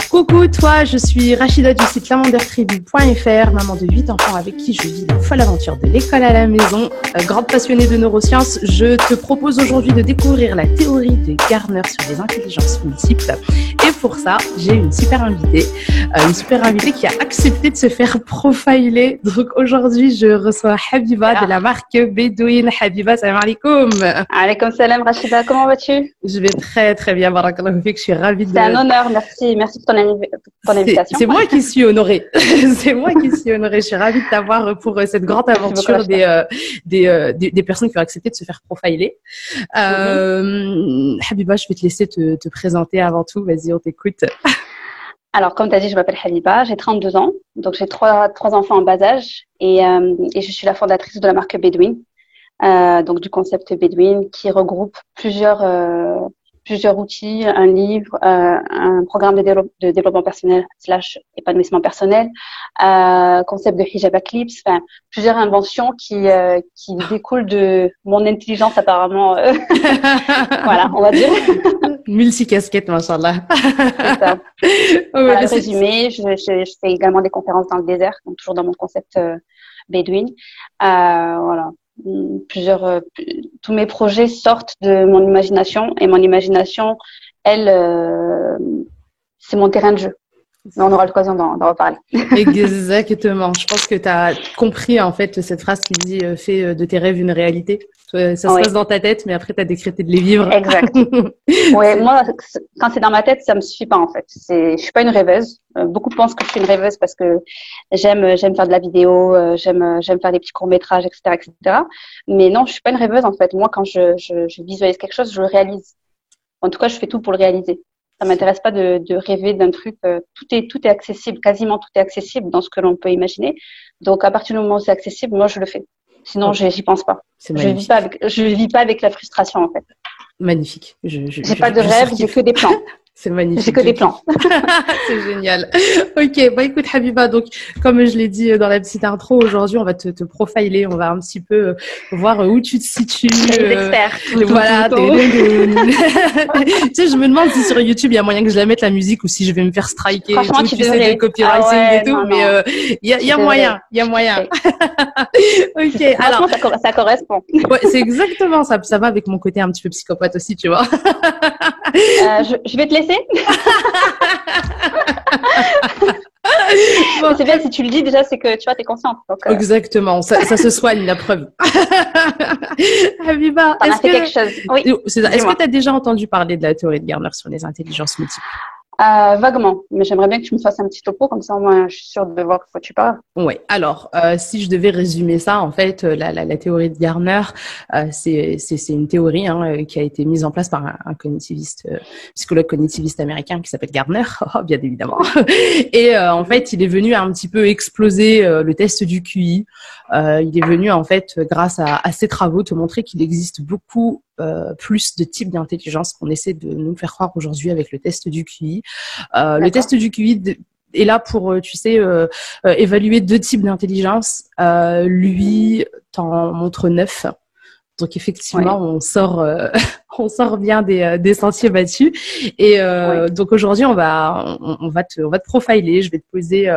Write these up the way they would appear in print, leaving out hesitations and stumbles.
Coucou toi, je suis Rachida du site lamandertribu.fr, maman de 8 enfants avec qui je vis la folle aventure de l'école à la maison. Grande passionnée de neurosciences, je te propose aujourd'hui de découvrir la théorie de Gardner sur les intelligences multiples. Et pour ça, j'ai une super invitée qui a accepté de se faire profiler. Donc aujourd'hui, je reçois Habiba de la marque Bedouin. Habiba, salam alaikum. Alaikum salam Rachida, comment vas-tu? Je vais très très bien, barakallahu fik, je suis ravie de... C'est un honneur, merci pour ton invitation. C'est moi qui suis honorée. C'est moi qui suis honorée. Je suis ravie de t'avoir pour cette grande aventure des personnes qui ont accepté de se faire profiler. Habiba, je vais te laisser te présenter avant tout. Vas-y, on t'écoute. Alors, comme tu as dit, je m'appelle Habiba, j'ai 32 ans. Donc, j'ai trois enfants en bas âge et je suis la fondatrice de la marque Bedouin. Donc, du concept Bedouin qui regroupe plusieurs outils, un livre, un programme de développement personnel / épanouissement personnel, concept de hijab eclipse, enfin plusieurs inventions qui découlent de mon intelligence apparemment. Voilà, on va dire. Multicasquette, machallah. C'est ça. Voilà, résumé, je fais également des conférences dans le désert, donc toujours dans mon concept Bedouin. Voilà. Tous mes projets sortent de mon imagination et mon imagination, elle, c'est mon terrain de jeu. Mais on aura l'occasion d'en reparler. Exactement. Je pense que tu as compris en fait cette phrase qui dit fais de tes rêves une réalité. Ça se passe dans ta tête, mais après tu as décrété de les vivre. Exact. Ouais, moi quand c'est dans ma tête, ça me suffit pas en fait. Je suis pas une rêveuse. Beaucoup pensent que je suis une rêveuse parce que j'aime faire de la vidéo, j'aime faire des petits courts-métrages, etc. Mais non, je suis pas une rêveuse en fait. Moi quand je visualise quelque chose, je le réalise. En tout cas, je fais tout pour le réaliser. Ça m'intéresse pas de rêver d'un truc. Tout est accessible, quasiment tout est accessible dans ce que l'on peut imaginer. Donc à partir du moment où c'est accessible, moi je le fais. Sinon, j'y pense pas. Je vis pas avec la frustration en fait. Magnifique. J'ai pas de rêve, j'ai que des plans. C'est magnifique. J'ai que des plans. C'est génial. Ok, bah écoute Habiba, donc comme je l'ai dit dans la petite intro, aujourd'hui on va te profiler, on va un petit peu voir où tu te situes. Les experts. Voilà. Tu sais, je me demande si sur YouTube il y a moyen que je la mette la musique ou si je vais me faire striker. Franchement, tu sais, des copywriting et tout, non, mais il y a moyen, il y a moyen. Ok. Alors ça correspond. Ouais, c'est exactement ça. Ça va avec mon côté un petit peu psychopathe aussi, tu vois. Je vais te laisser. Bon, c'est bien si tu le dis déjà, c'est que tu vois, t'es consciente. Donc, Exactement, ça se soigne, la preuve. Habiba, t'en as fait quelque chose. Oui. Est-ce que tu as déjà entendu parler de la théorie de Gardner sur les intelligences multiples? Vaguement, mais j'aimerais bien que tu me fasses un petit topo, comme ça au moins je suis sûre de voir de quoi tu parles. Ouais. Alors, si je devais résumer ça, en fait, la théorie de Gardner, c'est une théorie qui a été mise en place par un cognitiviste, psychologue cognitiviste américain qui s'appelle Gardner, bien évidemment. Et en fait, il est venu un petit peu exploser le test du QI. Il est venu en fait, grâce à ses travaux, te montrer qu'il existe beaucoup plus de types d'intelligence qu'on essaie de nous faire croire aujourd'hui avec le test du QI. Le test du QI est là pour, tu sais, évaluer 2 types d'intelligence. Lui t'en montre 9. Donc effectivement, on sort bien des sentiers battus. Et donc aujourd'hui, on va te profiler. Je vais te poser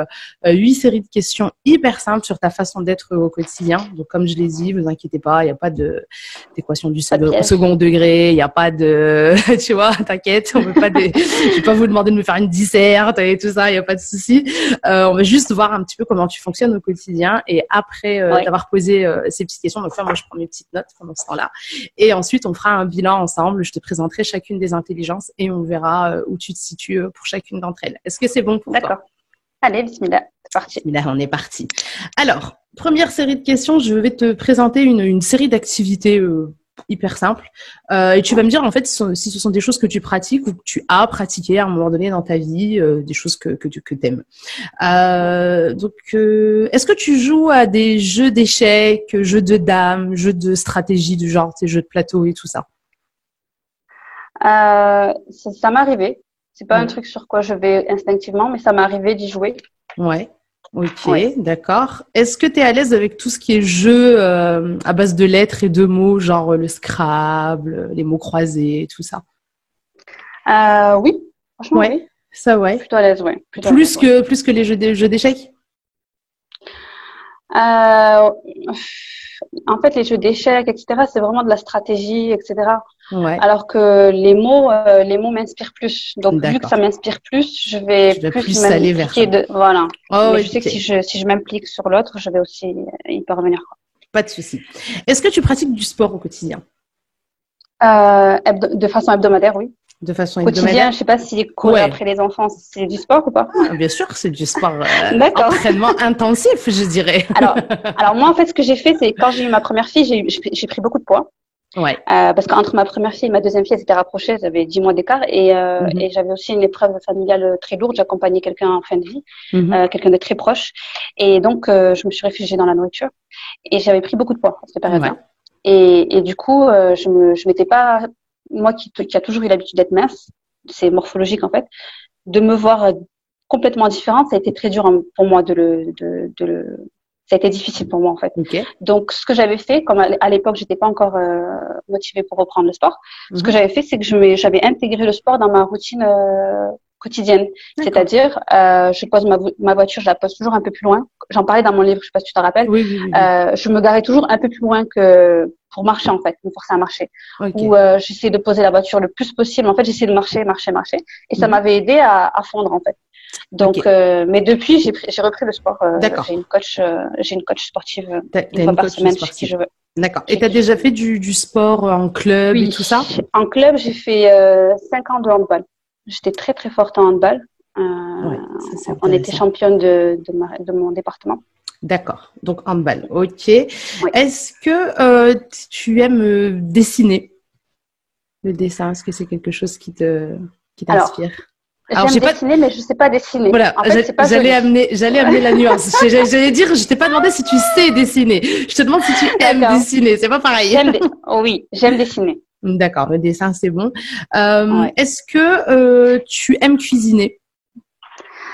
8 séries de questions hyper simples sur ta façon d'être au quotidien. Donc comme je l'ai dit, vous inquiétez pas, il n'y a pas d'équation du second degré, il n'y a pas de, tu vois, t'inquiète, je vais pas vous demander de me faire une disserte et tout ça, il n'y a pas de souci. On va juste voir un petit peu comment tu fonctionnes au quotidien. Et après t'avoir posé ces petites questions, donc moi je prends mes petites notes pendant ce temps-là. Et ensuite, on fera un bilan ensemble. Je te présenterai chacune des intelligences et on verra où tu te situes pour chacune d'entre elles. Est-ce que c'est bon pour toi? D'accord. Allez, bismillah, c'est parti. Bismillah, on est parti. Alors, première série de questions, je vais te présenter une série d'activités hyper simples. Et tu vas me dire, en fait, si ce sont des choses que tu pratiques ou que tu as pratiquées à un moment donné dans ta vie, des choses que t'aimes. Donc, est-ce que tu joues à des jeux d'échecs, jeux de dames, jeux de stratégie du genre, tes jeux de plateau et tout ça? Ça m'est arrivé. C'est pas un truc sur quoi je vais instinctivement, mais ça m'est arrivé d'y jouer. Ouais. Ok, d'accord. Est-ce que tu es à l'aise avec tout ce qui est jeu à base de lettres et de mots, genre le Scrabble, les mots croisés, tout ça? Oui, franchement, oui. Ça, ouais. Plutôt à l'aise, ouais. Plus que les jeux d'échecs? En fait, les jeux d'échecs, etc., c'est vraiment de la stratégie, etc. Ouais. Alors que les mots m'inspirent plus. Donc, vu que ça m'inspire plus, je vais plus aller vers ça. Voilà. Oh, mais je sais que si je m'implique sur l'autre, je vais aussi y parvenir, quoi. Pas de souci. Est-ce que tu pratiques du sport au quotidien? De façon hebdomadaire, oui. De façon quotidien, je sais pas si courir après les enfants, c'est du sport ou pas? Bien sûr, c'est du sport. Entraînement intensif, je dirais. Alors moi, en fait, ce que j'ai fait, c'est quand j'ai eu ma première fille, j'ai pris beaucoup de poids. Ouais. Parce qu'entre ma première fille et ma deuxième fille, elles s'étaient rapprochées, elles avaient 10 mois d'écart et j'avais aussi une épreuve familiale très lourde. J'accompagnais quelqu'un en fin de vie, quelqu'un de très proche, et donc je me suis réfugiée dans la nourriture et j'avais pris beaucoup de poids à cette période-là. Ouais. Et du coup, je m'étais pas, moi qui a toujours eu l'habitude d'être mince, c'est morphologique en fait, de me voir complètement différente, ça a été très dur pour moi ça a été difficile pour moi en fait. Okay. Donc ce que j'avais fait, comme à l'époque j'étais pas encore motivée pour reprendre le sport, ce que j'avais fait c'est que j'avais intégré le sport dans ma routine quotidienne. C'est-à-dire je pose ma voiture, je la pose toujours un peu plus loin. J'en parlais dans mon livre, je sais pas si tu te rappelles. Oui. Je me garais toujours un peu plus loin que pour marcher en fait, me forcer à marcher. Okay. Ou j'essayais de poser la voiture le plus possible. En fait, j'essayais de marcher et ça m'avait aidé à fondre en fait. Donc, mais depuis, j'ai repris le sport. J'ai une coach sportive une fois par semaine si je veux. D'accord. Et tu as déjà fait du sport en club et tout ça? En club, j'ai fait 5 ans de handball. J'étais très très forte en handball. On était championne de mon département. D'accord. Donc handball. Ok. Oui. Est-ce que tu aimes dessiner? Le dessin, est-ce que c'est quelque chose qui t'inspire? Alors, j'aime dessiner, mais je sais pas dessiner. Voilà, en fait, j'allais amener la nuance. J'allais dire, je t'ai pas demandé si tu sais dessiner. Je te demande si tu aimes dessiner. C'est pas pareil. Oui, j'aime dessiner. D'accord, le dessin, c'est bon. Est-ce que tu aimes cuisiner?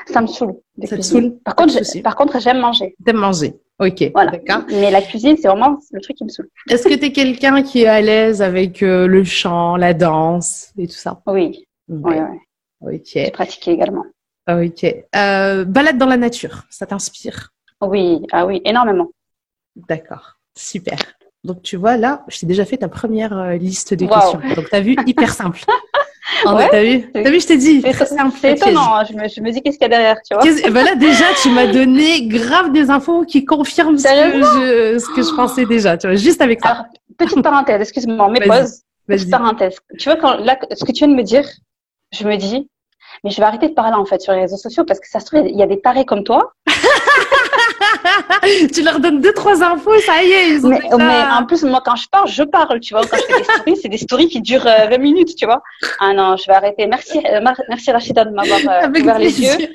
Ça me saoule. Ça te saoule? Par contre, j'aime manger. T'aimes manger. Ok. Voilà. D'accord. Mais la cuisine, c'est vraiment le truc qui me saoule. Est-ce que tu es quelqu'un qui est à l'aise avec le chant, la danse et tout ça? Oui. Oui. Ok. J'ai pratiqué également. Ok. Balade dans la nature, ça t'inspire? Oui. Ah oui, énormément. D'accord. Super. Donc, tu vois, là, je t'ai déjà fait ta première liste de questions. Donc, tu as vu, hyper simple. T'as vu, je t'ai dit. C'est étonnant. Je me dis, qu'est-ce qu'il y a derrière, tu vois? Ben là, déjà, tu m'as donné grave des infos qui confirment ce que je pensais déjà. Tu vois, juste avec ça. Alors, petite parenthèse, excuse-moi, mais pause. Petite parenthèse. Tu vois, ce que tu viens de me dire, je me dis, mais je vais arrêter de parler en fait sur les réseaux sociaux parce que ça se trouve, il y a des tarés comme toi. Tu leur donnes 2-3 infos, ça y est, ils ont mais en plus, moi, quand je parle, tu vois. Quand je fais des stories, c'est des stories qui durent 20 minutes, tu vois. Ah non, je vais arrêter. Merci Rachida de m'avoir ouvert les yeux.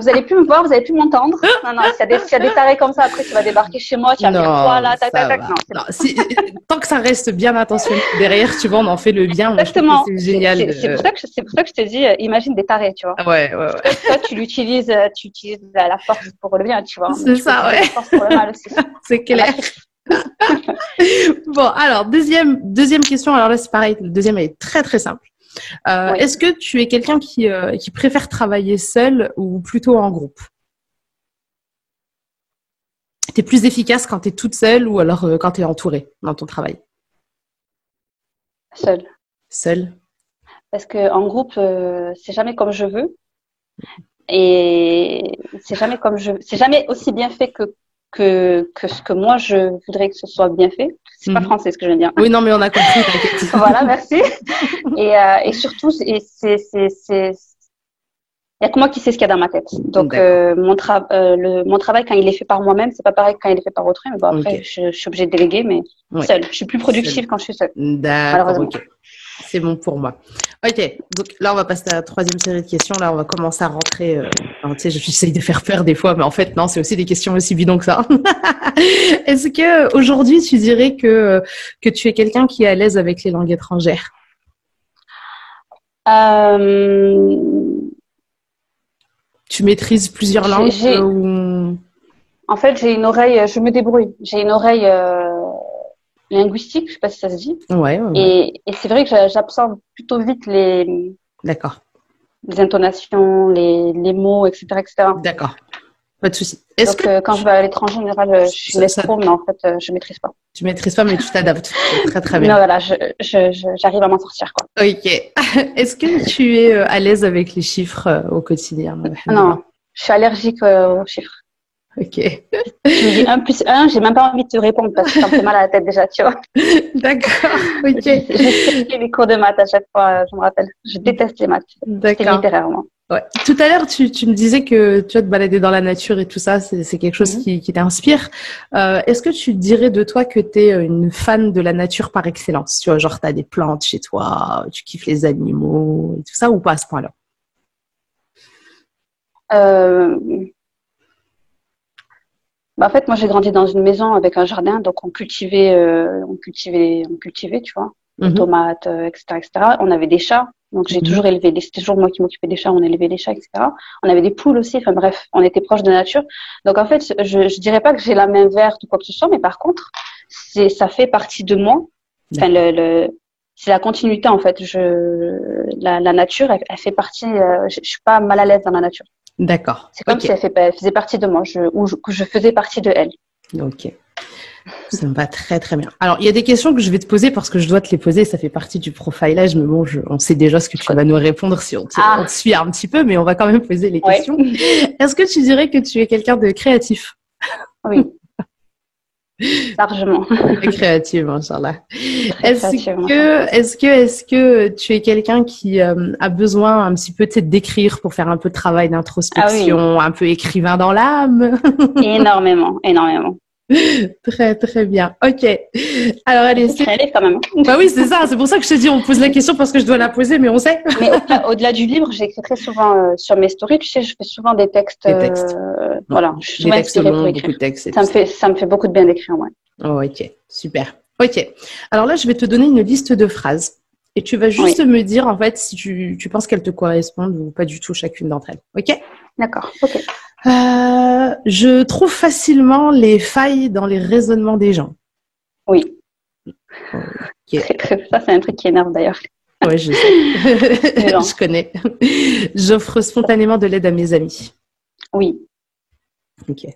Vous allez plus me voir, vous allez plus m'entendre. Non, s'il y a des tarés comme ça, après, tu vas débarquer chez moi, tu vas me dire, voilà, tac. Non, tant que ça reste bien intentionné derrière, tu vois, on en fait le bien. Exactement. C'est génial. C'est pour ça que je te dis, imagine des tarés, tu vois. Ouais. Toi, tu utilises la force pour le bien, tu vois. C'est ça, ouais. C'est clair. Bon, alors, deuxième question. Alors là, c'est pareil. Le deuxième est très, très simple. Est-ce que tu es quelqu'un qui préfère travailler seul ou plutôt en groupe? T'es plus efficace quand t'es toute seule ou alors quand t'es entourée dans ton travail? Seule. Parce que en groupe, c'est jamais comme je veux. Et c'est jamais aussi bien fait que ce que moi je voudrais que ce soit bien fait. C'est pas français ce que je viens de dire. Oui, non, mais on a compris, t'inquiète. Voilà, merci. Et surtout, il y a que moi qui sais ce qu'il y a dans ma tête. Donc mon travail quand il est fait par moi-même, c'est pas pareil que quand il est fait par autrui. Mais bon, après, je suis obligée de déléguer, mais seule. Je suis plus productive quand je suis seule. D'accord. Ok. C'est bon pour moi. Ok, donc là on va passer à la troisième série de questions. Là on va commencer à rentrer. Tu sais, j'essaye de faire peur des fois, mais en fait non, c'est aussi des questions aussi bidons que ça. Est-ce que aujourd'hui tu dirais que tu es quelqu'un qui est à l'aise avec les langues étrangères? Tu maîtrises plusieurs langues ou... En fait, j'ai une oreille. Je me débrouille. J'ai une oreille. Linguistique, je sais pas si ça se dit. Ouais. Et c'est vrai que j'absorbe plutôt vite les. D'accord. les intonations, les mots, etc., etc. D'accord. Pas de souci. Donc, quand je vais à l'étranger, en général, je maîtrise, mais en fait, je maîtrise pas. Tu maîtrises pas, mais tu t'adaptes. C'est très, très bien. Non, voilà, j'arrive à m'en sortir, quoi. Ok. Est-ce que tu es à l'aise avec les chiffres au quotidien? Non, je suis allergique aux chiffres. Ok. Tu me dis 1 plus 1, j'ai même pas envie de te répondre parce que ça me fait mal à la tête déjà, tu vois. D'accord. Ok. J'ai fait les cours de maths à chaque fois, je me rappelle. Je déteste les maths. D'accord. C'est littérairement. Ouais. Tout à l'heure, tu me disais que tu vas te balader dans la nature et tout ça, c'est quelque chose qui t'inspire. Est-ce que tu dirais de toi que tu es une fan de la nature par excellence? Tu vois, genre, tu as des plantes chez toi, tu kiffes les animaux et tout ça, ou pas à ce point-là? En fait, moi, j'ai grandi dans une maison avec un jardin, donc on cultivait, tu vois, des tomates, etc., etc. On avait des chats, donc j'ai toujours élevé, c'était toujours moi qui m'occupais des chats, on élevait les chats, etc. On avait des poules aussi, enfin bref, on était proche de la nature. Donc en fait, je dirais pas que j'ai la main verte ou quoi que ce soit, mais par contre, ça fait partie de moi. Enfin, c'est la continuité en fait. La nature, elle fait partie. Je suis pas mal à l'aise dans la nature. D'accord. C'est comme si elle faisait partie de moi, que je faisais partie de elle. Ok. Ça me va très très bien. Alors, il y a des questions que je vais te poser parce que je dois te les poser. Ça fait partie du profilage, mais bon, on sait déjà ce que tu vas nous répondre si on te suit un petit peu, mais on va quand même poser les questions. Est-ce que tu dirais que tu es quelqu'un de créatif? Oui. Largement. Très créative, inchallah. Est-ce que tu es quelqu'un qui a besoin un petit peu d'écrire pour faire un peu de travail d'introspection, un peu écrivain dans l'âme? Énormément, énormément. Très, très bien. Ok. Alors, allez. C'est créatif quand même. Bah oui, c'est ça. C'est pour ça que je te dis, on pose la question parce que je dois la poser, mais on sait. Mais au-delà du livre, j'écis très souvent sur mes stories. Tu sais, je fais souvent des textes. Voilà. Je suis souvent inspirée pour écrire. Beaucoup de textes. Ça me fait beaucoup de bien d'écrire, ouais. Oh, ok. Super. Ok. Alors là, je vais te donner une liste de phrases. Et tu vas juste me dire, en fait, si tu penses qu'elles te correspondent ou pas du tout chacune d'entre elles. Ok? D'accord. Ok. Je trouve facilement les failles dans les raisonnements des gens. Oui. Okay. Ça, c'est un truc qui énerve d'ailleurs. Oui, je sais. Je connais. J'offre spontanément de l'aide à mes amis. Oui. Ok.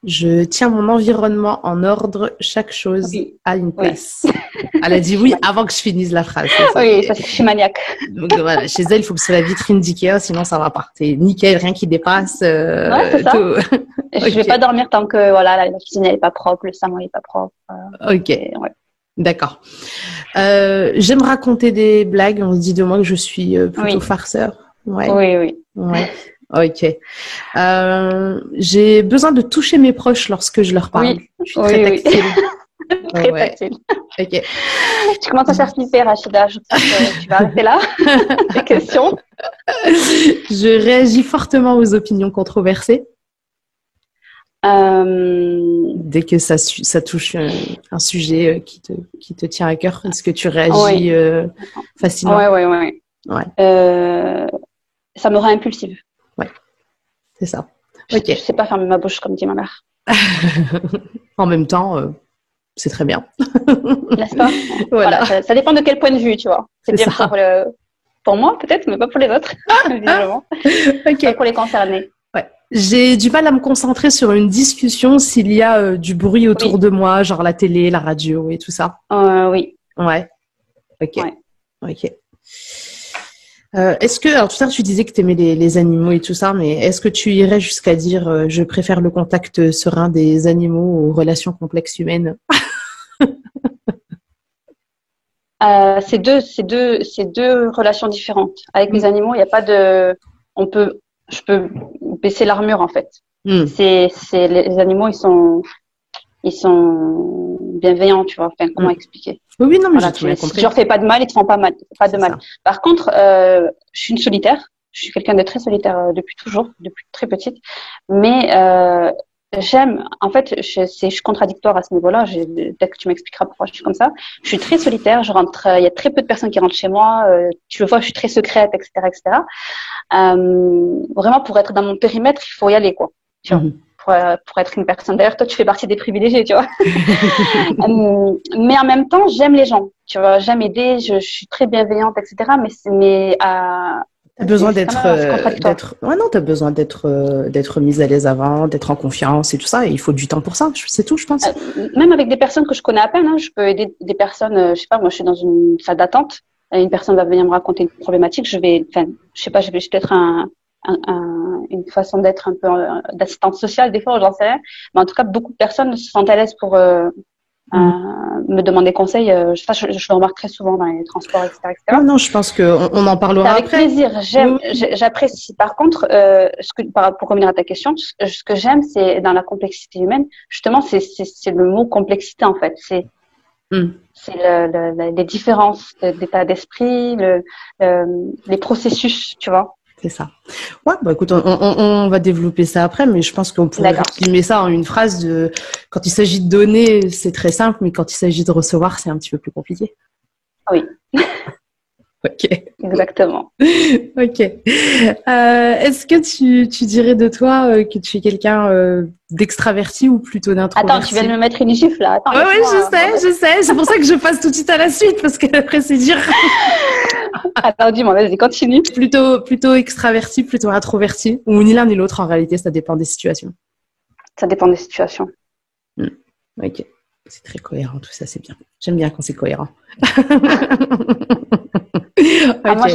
Je tiens mon environnement en ordre, chaque chose a une place. Elle a dit oui avant que je finisse la phrase. Oui, parce que je suis maniaque. Donc voilà, chez elle, il faut que ce soit la vitrine d'Ikea, sinon ça va pas. C'est nickel, rien qui dépasse. C'est ça. Je vais pas dormir tant que la cuisine elle est pas propre, le salon il est pas propre. Ok. D'accord. J'aime raconter des blagues. On se dit de moi que je suis plutôt farceur. Oui. Ok. J'ai besoin de toucher mes proches lorsque je leur parle. Je suis très tactile. Très tactile. Ok. Tu commences à faire flipper, Rachida. Je pense que tu vas arrêter là. Tes questions. Je réagis fortement aux opinions controversées. Dès que ça touche un sujet qui te tient à cœur, est-ce que tu réagis facilement? Ouais. Ça me rend impulsive. Ouais, c'est ça. Je sais pas fermer ma bouche comme dit ma mère. En même temps, c'est très bien. N'est-ce pas? Voilà. Ça dépend de quel point de vue, tu vois. C'est bien pour moi, peut-être, mais pas pour les autres, visiblement. Pas pour les concernés. Ouais. J'ai du mal à me concentrer sur une discussion s'il y a du bruit autour de moi, genre la télé, la radio et tout ça. Oui. Ouais. Ok. Est-ce que, alors tout à l'heure tu disais que tu aimais les animaux et tout ça, mais est-ce que tu irais jusqu'à dire je préfère le contact serein des animaux aux relations complexes humaines? C'est deux relations différentes. Avec les animaux, il n'y a pas de, je peux baisser l'armure en fait. Les animaux, ils sont bienveillants, tu vois. Enfin, comment expliquer? Oui, non, mais j'ai tout bien compris. Si tu leur fais pas de mal, ils te font pas mal. Pas de mal. Par contre, je suis une solitaire. Je suis quelqu'un de très solitaire depuis toujours, depuis très petite. Mais j'aime, en fait, je suis contradictoire à ce niveau-là. Peut-être que tu m'expliqueras pourquoi je suis comme ça. Je suis très solitaire. Il y a très peu de personnes qui rentrent chez moi. Tu le vois, je suis très secrète, etc., etc. Vraiment, pour être dans mon périmètre, il faut y aller, quoi. Tu vois. Pour être une personne. D'ailleurs, toi, tu fais partie des privilégiés, tu vois. Mais en même temps, j'aime les gens, tu vois. J'aime aider, je suis très bienveillante, etc. Mais T'as besoin contradictoire. t'as besoin d'être mise à l'aise avant, d'être en confiance et tout ça. Et il faut du temps pour ça. C'est tout, je pense. Même avec des personnes que je connais à peine, hein, je peux aider des personnes, je sais pas, moi je suis dans une salle d'attente, et une personne va venir me raconter une problématique, je sais pas, je vais peut-être une façon d'être un peu d'assistante sociale des fois, j'en sais rien. Mais en tout cas, beaucoup de personnes se sentent à l'aise pour me demander conseil. Ça, je le remarque très souvent dans les transports, etc. Non, je pense qu'on en parlera avec après. plaisir. J'apprécie. Par contre, pour revenir à ta question, ce que j'aime, c'est dans la complexité humaine. Justement, c'est le mot complexité en fait. C'est les différences d'état d'esprit, les processus, tu vois. C'est ça. Ouais, bah écoute, on va développer ça après, mais je pense qu'on pourrait résumer ça en une phrase de quand il s'agit de donner, c'est très simple, mais quand il s'agit de recevoir, c'est un petit peu plus compliqué. Oui. Ok. Exactement. Ok. Est-ce que tu dirais de toi que tu es quelqu'un d'extraverti ou plutôt d'introverti? Attends, tu viens de me mettre une gifle là. Attends, ouais, je sais. C'est pour ça que je passe tout de suite à la suite, parce qu'après c'est dur. Attends, dis-moi, vas-y, continue. Plutôt extraverti, plutôt introverti, ou ni l'un ni l'autre en réalité, ça dépend des situations. Ça dépend des situations. Ok. C'est très cohérent, tout ça, c'est bien. J'aime bien quand c'est cohérent. Okay. Moi,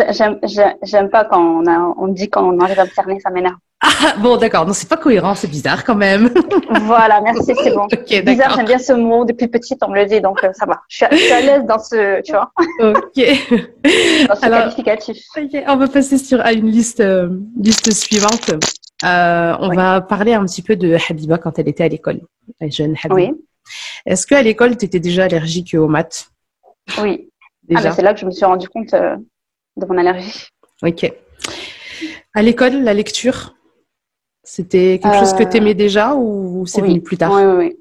j'aime pas quand on dit quand on arrive à me cerner, ça m'énerve. Ah, bon, d'accord. Non, c'est pas cohérent, c'est bizarre quand même. Voilà, merci, c'est bon. Okay, bizarre, j'aime bien ce mot. Depuis petite, on me le dit, donc ça va. Je suis à l'aise dans ce, tu vois. Ok. Dans ce qualificatif. Okay, on va passer à une liste suivante. On va parler un petit peu de Habiba quand elle était à l'école, la jeune Habiba. Oui. Est-ce qu'à l'école, tu étais déjà allergique aux maths? Oui. Déjà. Mais c'est là que je me suis rendu compte de mon allergie. Ok. À l'école, la lecture, c'était quelque chose que tu aimais déjà ou c'est venu plus tard? Oui.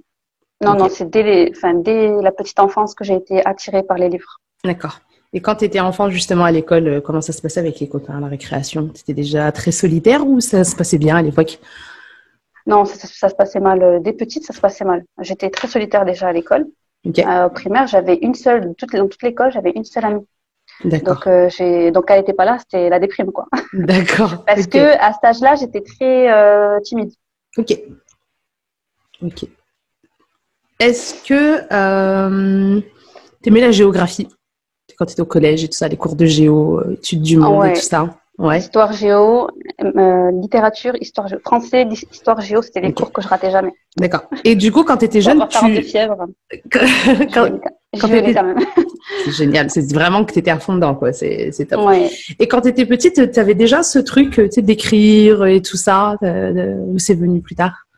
Non, okay. Non, c'est dès la petite enfance que j'ai été attirée par les livres. D'accord. Et quand tu étais enfant, justement, à l'école, comment ça se passait avec les copains à la récréation? Tu étais déjà très solitaire ou ça se passait bien à l'époque? Non, ça se passait mal. Dès petite, ça se passait mal. J'étais très solitaire déjà à l'école. Okay. Au primaire, j'avais une seule, dans toute l'école, j'avais une seule amie. D'accord. Donc, donc quand elle n'était pas là, c'était la déprime, quoi. D'accord. Parce que à cet âge-là, j'étais très timide. Ok. Est-ce que tu aimais la géographie quand tu étais au collège et tout ça, les cours de géo, études du monde et tout ça? Ouais. Histoire géo, littérature, français, histoire géo, c'était les cours que je ratais jamais. D'accord. Et du coup, quand tu étais jeune, de fièvre. quand t'étais... quand même. C'est génial. C'est vraiment que tu étais à fond dedans, quoi. C'est top. Ouais. Et quand tu étais petite, tu avais déjà ce truc, tu sais, d'écrire et tout ça, ou c'est venu plus tard?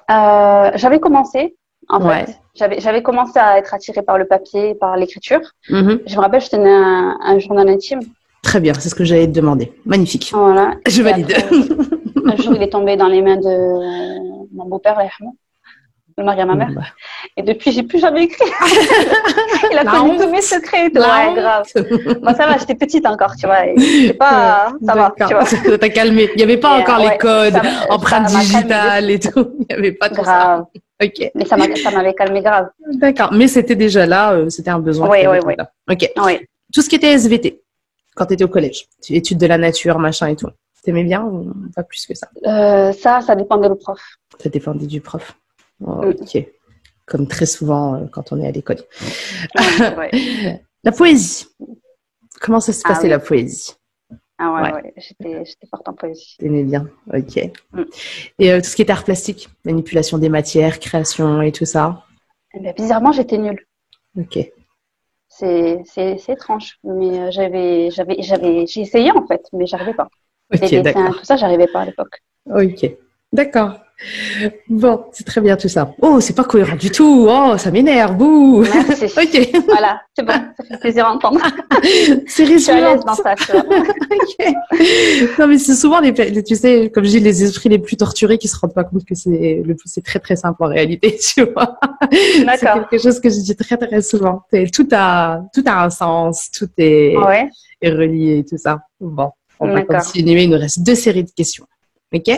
J'avais commencé, en fait. J'avais commencé à être attirée par le papier, par l'écriture. Mm-hmm. Je me rappelle, je tenais un journal intime. Très bien, c'est ce que j'allais te demander. Magnifique. Voilà. Je valide. Après, un jour, il est tombé dans les mains de mon beau-père, le mari à ma mère. Bah. Et depuis, j'ai plus jamais écrit. Il a connu tous mes secrets et tout. Ouais, grave. Moi, ça va, j'étais petite encore, tu vois. C'est pas, ça va, tu vois. Ça t'a calmé. Il n'y avait pas encore les codes, empreintes digitales et tout. Il n'y avait pas tout grave. Ça. Ok. Mais ça m'avait calmé grave. D'accord. Mais c'était déjà là, c'était un besoin. Oui. Ok. Oui. Tout ce qui était SVT, quand tu étais au collège, études de la nature, machin et tout. T'aimais bien ou pas plus que ça? Ça dépendait du prof. Ça dépendait du prof. Oh, ok. Comme très souvent quand on est à l'école. Ouais. La poésie. Comment ça se passait la poésie? Ouais. J'étais forte en poésie. T'aimais bien, ok. Et tout ce qui est art plastique, manipulation des matières, création et tout ça? Mais bizarrement, j'étais nulle. Ok. C'est étrange, mais j'ai essayé en fait, mais j'arrivais pas. Ok, les dessins, tout ça, j'arrivais pas à l'époque. Ok, d'accord. Bon, c'est très bien tout ça. Oh, c'est pas cohérent du tout. Oh, ça m'énerve. Bouh. Merci. Ok. Voilà, c'est bon. Ça fait plaisir à entendre. C'est je suis à l'aise dans ça, tu vois. Ok. Non, mais c'est souvent tu sais, comme je dis, les esprits les plus torturés qui se rendent pas compte que c'est très très simple en réalité, tu vois. C'est quelque chose que je dis très très souvent. Tout a un sens, tout est relié et tout ça. Bon, on va continuer. Il nous reste 2 séries de questions. Ok.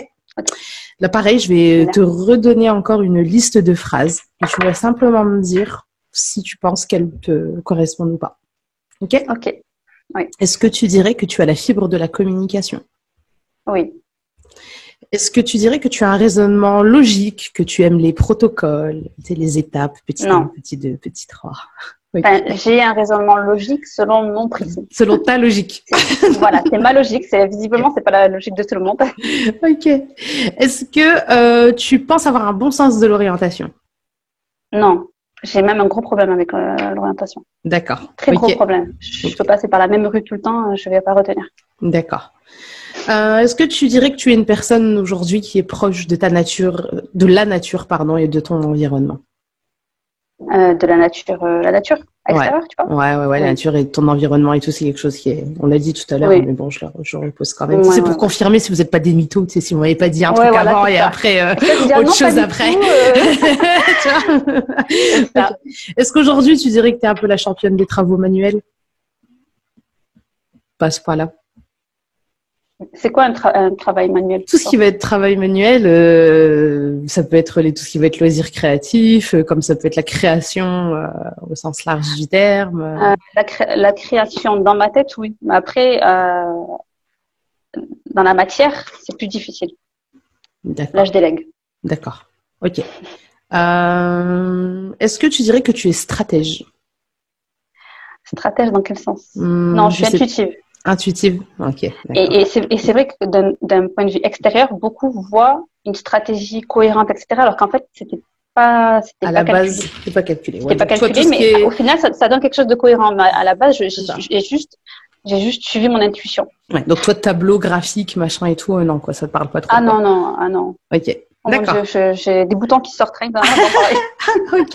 Là, pareil, je vais te redonner encore une liste de phrases et tu vas simplement me dire si tu penses qu'elles te correspondent ou pas. Ok? Ok. Oui. Est-ce que tu dirais que tu as la fibre de la communication? Oui. Est-ce que tu dirais que tu as un raisonnement logique, que tu aimes les protocoles, tu sais, les étapes, petit 1, Non. petit 2, petit 3? Okay. Enfin, j'ai un raisonnement logique selon mon prisme. Selon ta logique. Voilà, c'est ma logique. Visiblement, c'est pas la logique de tout le monde. Ok. Est-ce que tu penses avoir un bon sens de l'orientation? Non. J'ai même un gros problème avec l'orientation. D'accord. Très gros problème. Je peux passer par la même rue tout le temps, je vais pas retenir. D'accord. Est-ce que tu dirais que tu es une personne aujourd'hui qui est proche de ta nature, de la nature, pardon, et de ton environnement? De la nature extérieure, tu vois? Ouais, Oui. la nature et ton environnement et tout, c'est quelque chose qui est, on l'a dit tout à l'heure, oui. Mais bon, je repose quand même. C'est pour confirmer si vous n'êtes pas des mythos, tu sais, si vous m'avez pas dit un truc voilà, avant et ça. après dire, autre chose après. Est-ce qu'aujourd'hui tu dirais que tu es un peu la championne des travaux manuels? Pas à ce point-là. C'est quoi un travail manuel? Tout ce qui va être travail manuel, ça peut être tout ce qui va être loisirs créatifs, comme ça peut être la création au sens large du terme. La création dans ma tête, oui. Mais après, dans la matière, c'est plus difficile. D'accord. Là, je délègue. D'accord. Ok. Est-ce que tu dirais que tu es stratège? Stratège dans quel sens? Non, je suis intuitive. Intuitive, ok. Et c'est vrai que d'un point de vue extérieur, beaucoup voient une stratégie cohérente, etc. Alors qu'en fait, c'était pas calculé. C'était pas calculé. C'était pas calculé, mais au final, ça donne quelque chose de cohérent. Mais à la base, j'ai juste suivi mon intuition. Ouais, donc toi, tableau graphique, machin et tout, non, quoi, ça te parle pas trop. Ah non. Ok. Oh, d'accord. J'ai des boutons qui sortent rien que Ok.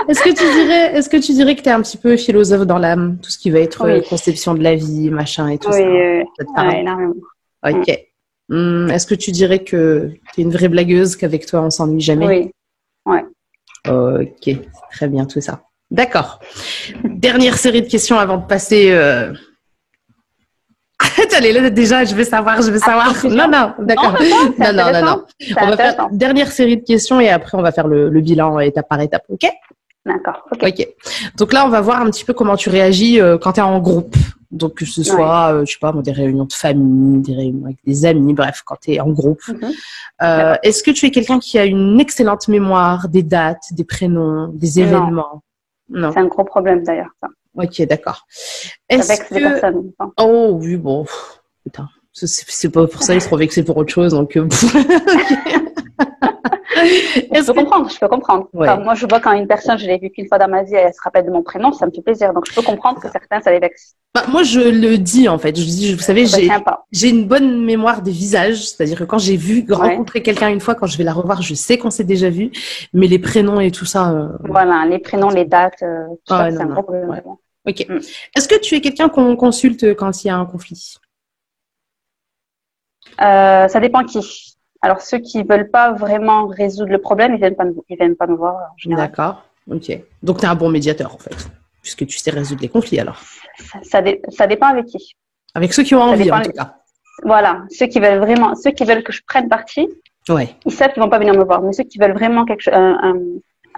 Est-ce que tu dirais que tu es un petit peu philosophe dans l'âme, tout ce qui va être conception de la vie, machin et tout ça? Oui, énormément. Ok. Est-ce que tu dirais que tu es une vraie blagueuse, qu'avec toi on s'ennuie jamais? Oui. Ouais. Ok, très bien tout ça. D'accord. Dernière série de questions avant de passer. Allez, là déjà, je veux savoir. Non, d'accord. Non. On va faire dernière série de questions et après on va faire le bilan étape par étape, ok? D'accord. Ok. Donc là, on va voir un petit peu comment tu réagis quand tu es en groupe. Donc que ce soit, je sais pas, des réunions de famille, des réunions avec des amis, bref, quand tu es en groupe. Est-ce que tu es quelqu'un qui a une excellente mémoire des dates, des prénoms, des événements? Non. C'est un gros problème d'ailleurs, ça. Ok, d'accord. Avec des personnes. Oh oui, bon, putain, c'est pas pour ça, ils seront vexés pour autre chose, donc. Je peux comprendre. Ouais. Enfin, moi, je vois quand une personne, je l'ai vue qu'une fois dans ma vie, elle se rappelle de mon prénom, ça me fait plaisir. Donc, je peux comprendre que certains, ça les vexe. Moi, je le dis, en fait. Je dis, vous savez, j'ai une bonne mémoire des visages. C'est-à-dire que quand j'ai rencontré quelqu'un une fois, quand je vais la revoir, je sais qu'on s'est déjà vu. Mais les prénoms et tout ça. Voilà, les prénoms, les dates, tout ça, c'est un gros problème. Ouais. Ok. Est-ce que tu es quelqu'un qu'on consulte quand il y a un conflit? Ça dépend qui. Alors, ceux qui veulent pas vraiment résoudre le problème, ils viennent pas me voir en général. D'accord. Ok. Donc, tu es un bon médiateur, en fait, puisque tu sais résoudre les conflits, alors. Ça dépend avec qui. Avec ceux qui ont envie, en tout cas. Voilà. Ceux qui veulent que je prenne parti, ils savent qu'ils vont pas venir me voir. Mais ceux qui veulent vraiment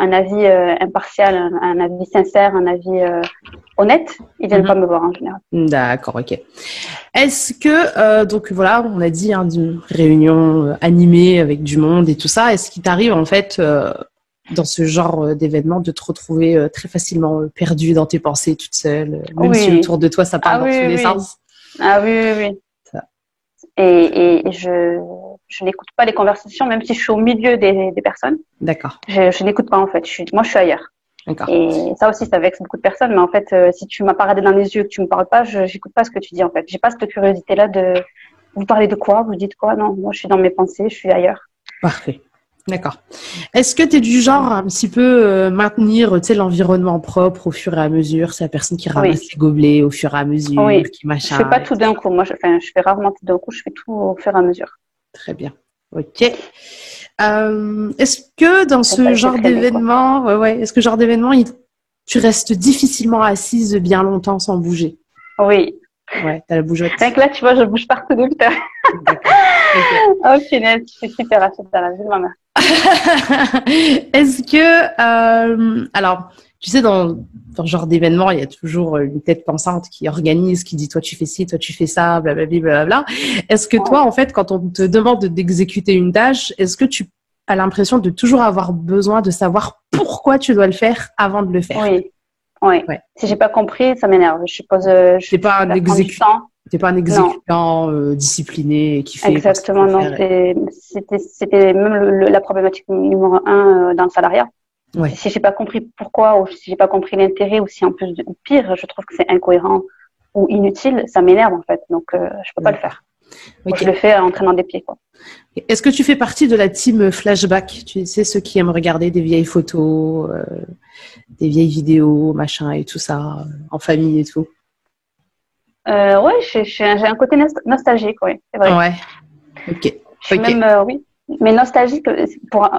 un avis impartial, un avis sincère, un avis honnête, ils viennent pas me voir en général. D'accord, ok. Est-ce que, donc voilà, on a dit d'une réunion animée avec du monde et tout ça, est-ce qu'il t'arrive en fait, dans ce genre d'événement, de te retrouver très facilement perdue dans tes pensées toute seule, même si autour de toi ça part dans tous les sens? Ah oui. Ça. Et je n'écoute pas les conversations, même si je suis au milieu des personnes. D'accord. Je n'écoute pas en fait. Moi, je suis ailleurs. D'accord. Et ça aussi, ça vexe beaucoup de personnes. Mais en fait, si tu m'as pas regardé dans les yeux, que tu me parles pas, j'écoute pas ce que tu dis en fait. J'ai pas cette curiosité-là de vous parlez de quoi, vous dites quoi. Non, moi, je suis dans mes pensées, je suis ailleurs. Parfait. D'accord. Est-ce que tu es du genre un petit peu maintenir, tu sais, l'environnement propre au fur et à mesure? C'est la personne qui ramasse les gobelets au fur et à mesure, qui machin. Je fais pas tout d'un coup. Moi, je fais rarement tout d'un coup. Je fais tout au fur et à mesure. Très bien. Ok. Est-ce que dans ce genre d'événement, est-ce que genre d'événement, tu restes difficilement assise bien longtemps sans bouger? Oui. Ouais, t'as la bougeotte. Donc là, tu vois, je bouge partout tout le temps. Oh punaise, c'est super assise dans la vie de ma mère. Est-ce que, alors, tu sais, dans ce genre d'événement, il y a toujours une tête pensante qui organise, qui dit toi tu fais ci, toi tu fais ça, blablabla, blablabla. Est-ce que toi, en fait, quand on te demande d'exécuter une tâche, est-ce que tu as l'impression de toujours avoir besoin de savoir pourquoi tu dois le faire avant de le faire? Oui. Oui. Ouais. Si j'ai pas compris, ça m'énerve. Je suppose. T'es pas un exécutant discipliné qui fait. Exactement. Non. C'était même la problématique numéro 1 dans le salariat. Ouais. Si j'ai pas compris pourquoi, ou si j'ai pas compris l'intérêt, ou si en plus, ou pire, je trouve que c'est incohérent ou inutile, ça m'énerve en fait. Donc, je peux pas le faire. Okay. Je le fais en traînant des pieds, quoi. Est-ce que tu fais partie de la team flashback? Tu sais, ceux qui aiment regarder des vieilles photos, des vieilles vidéos, machin et tout ça, en famille et tout? Ouais, j'ai un côté nostalgique, oui, c'est vrai. Ouais. Ok. Je suis même, oui, mais nostalgique pour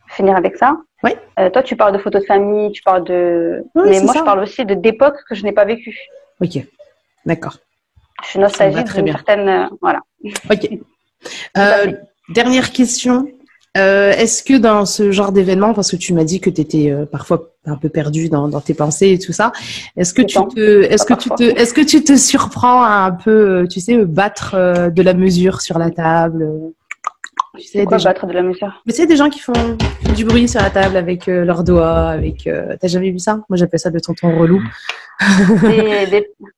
finir avec ça. Oui. Toi, tu parles de photos de famille, tu parles de. Oui, mais moi, je parle aussi d'époques que je n'ai pas vécues. Ok. D'accord. Je suis nostalgique d'une certaine. Voilà. Ok. Dernière question. Est-ce que dans ce genre d'événement, parce que tu m'as dit que tu étais parfois un peu perdu dans tes pensées et tout ça, est-ce que tu te surprends à un peu, tu sais, battre de la mesure sur la table? Tu sais, quoi battre de la mesure? Mais tu sais, des gens qui font du bruit sur la table avec leurs doigts, avec. T'as jamais vu ça? Moi, j'appelle ça le tonton relou.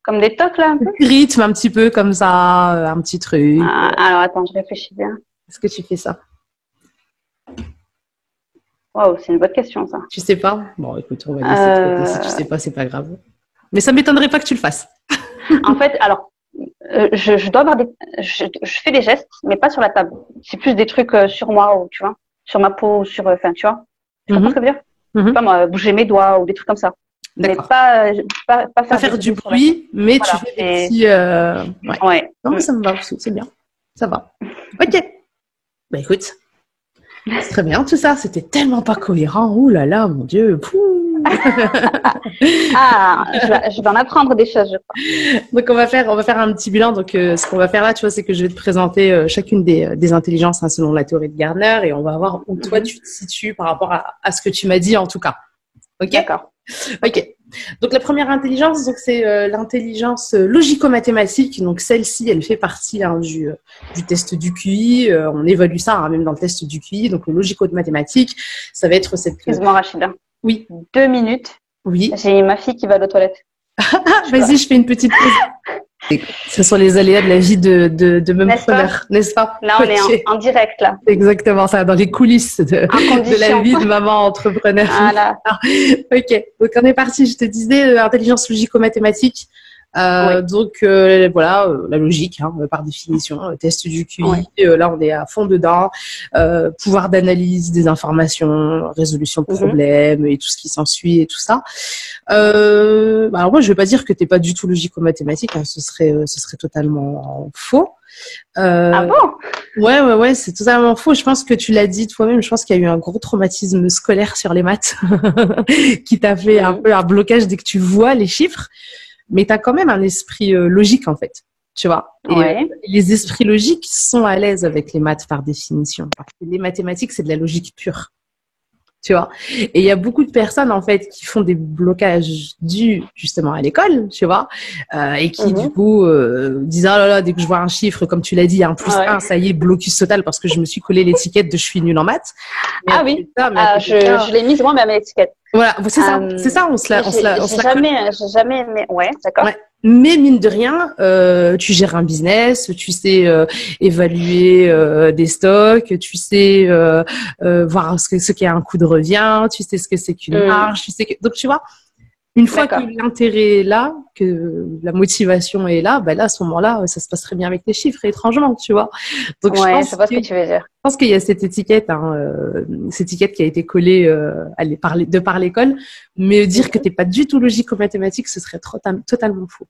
Comme des tocs là, un peu. Rythme un petit peu comme ça, un petit truc. Alors attends, je réfléchis bien. Est-ce que tu fais ça? Waouh, c'est une bonne question ça. Tu sais pas? Bon, écoute, on va laisser de côté. Si tu sais pas, c'est pas grave. Mais ça m'étonnerait pas que tu le fasses. En fait, alors, je dois avoir je fais des gestes, mais pas sur la table. C'est plus des trucs sur moi, ou tu vois, sur ma peau, enfin, tu vois. Tu comprends ce que je veux dire? Je sais pas moi, bouger mes doigts ou des trucs comme ça. D'accord. Mais pas faire du bruit, mais voilà, tu fais des petits. Ouais. Non, mais ça me va aussi, c'est bien. Ça va. Ok. Bah écoute. C'est très bien tout ça, c'était tellement pas cohérent. Ouh là là, mon Dieu. Je vais en apprendre des choses, je crois. Donc on va faire un petit bilan. Donc ce qu'on va faire là, tu vois, c'est que je vais te présenter chacune des intelligences selon la théorie de Gardner et on va voir où toi tu te situes par rapport à ce que tu m'as dit en tout cas. Ok. D'accord. Ok. Donc la première intelligence, donc c'est l'intelligence logico-mathématique. Donc celle-ci, elle fait partie du test du QI. On évalue ça même dans le test du QI. Donc le logico-mathématique, ça va être cette. Excuse-moi Rachida. Oui. 2 minutes. Oui. J'ai ma fille qui va aux toilettes. Vas-y, je fais une petite pause. Ce sont les aléas de la vie de mumpreneur, n'est-ce pas? Là, on est en direct, là. Exactement, ça, dans les coulisses de la vie de maman entrepreneur. Voilà. Ok, donc on est parti. Je te disais, intelligence logico-mathématique. Oui. Donc voilà, la logique par définition, test du QI. Oui. Là, on est à fond dedans. Pouvoir d'analyse des informations, résolution de problèmes et tout ce qui s'ensuit et tout ça. Alors moi, je vais pas dire que t'es pas du tout logico-mathématique. Ce serait totalement faux. Ah bon? Ouais, c'est totalement faux. Je pense que tu l'as dit toi-même. Je pense qu'il y a eu un gros traumatisme scolaire sur les maths qui t'a fait un peu un blocage dès que tu vois les chiffres. Mais tu as quand même un esprit logique, en fait, tu vois. Et les esprits logiques sont à l'aise avec les maths par définition. Parce que les mathématiques, c'est de la logique pure, tu vois. Et il y a beaucoup de personnes, en fait, qui font des blocages dus justement à l'école, tu vois, et qui, du coup, disent « Ah là là, dès que je vois un chiffre, comme tu l'as dit, 1 plus 1, ça y est, blocus total parce que je me suis collé l'étiquette de je suis nul en maths. » Je l'ai mise moi-même l'étiquette. Voilà, c'est ça, on se l'a. J'ai jamais aimé. Ouais, d'accord. Ouais. Mais mine de rien, tu gères un business, tu sais évaluer des stocks, tu sais voir ce qu'est un coût de revient, tu sais ce que c'est qu'une marge, tu sais donc tu vois, une fois que l'intérêt est là, que la motivation est là, ben là à ce moment-là, ça se passe très bien avec les chiffres, étrangement, tu vois. Donc je pense ce que tu veux dire. Je pense qu'il y a cette étiquette qui a été collée de par l'école, mais dire que t'es pas du tout logico-mathématique, ce serait totalement faux.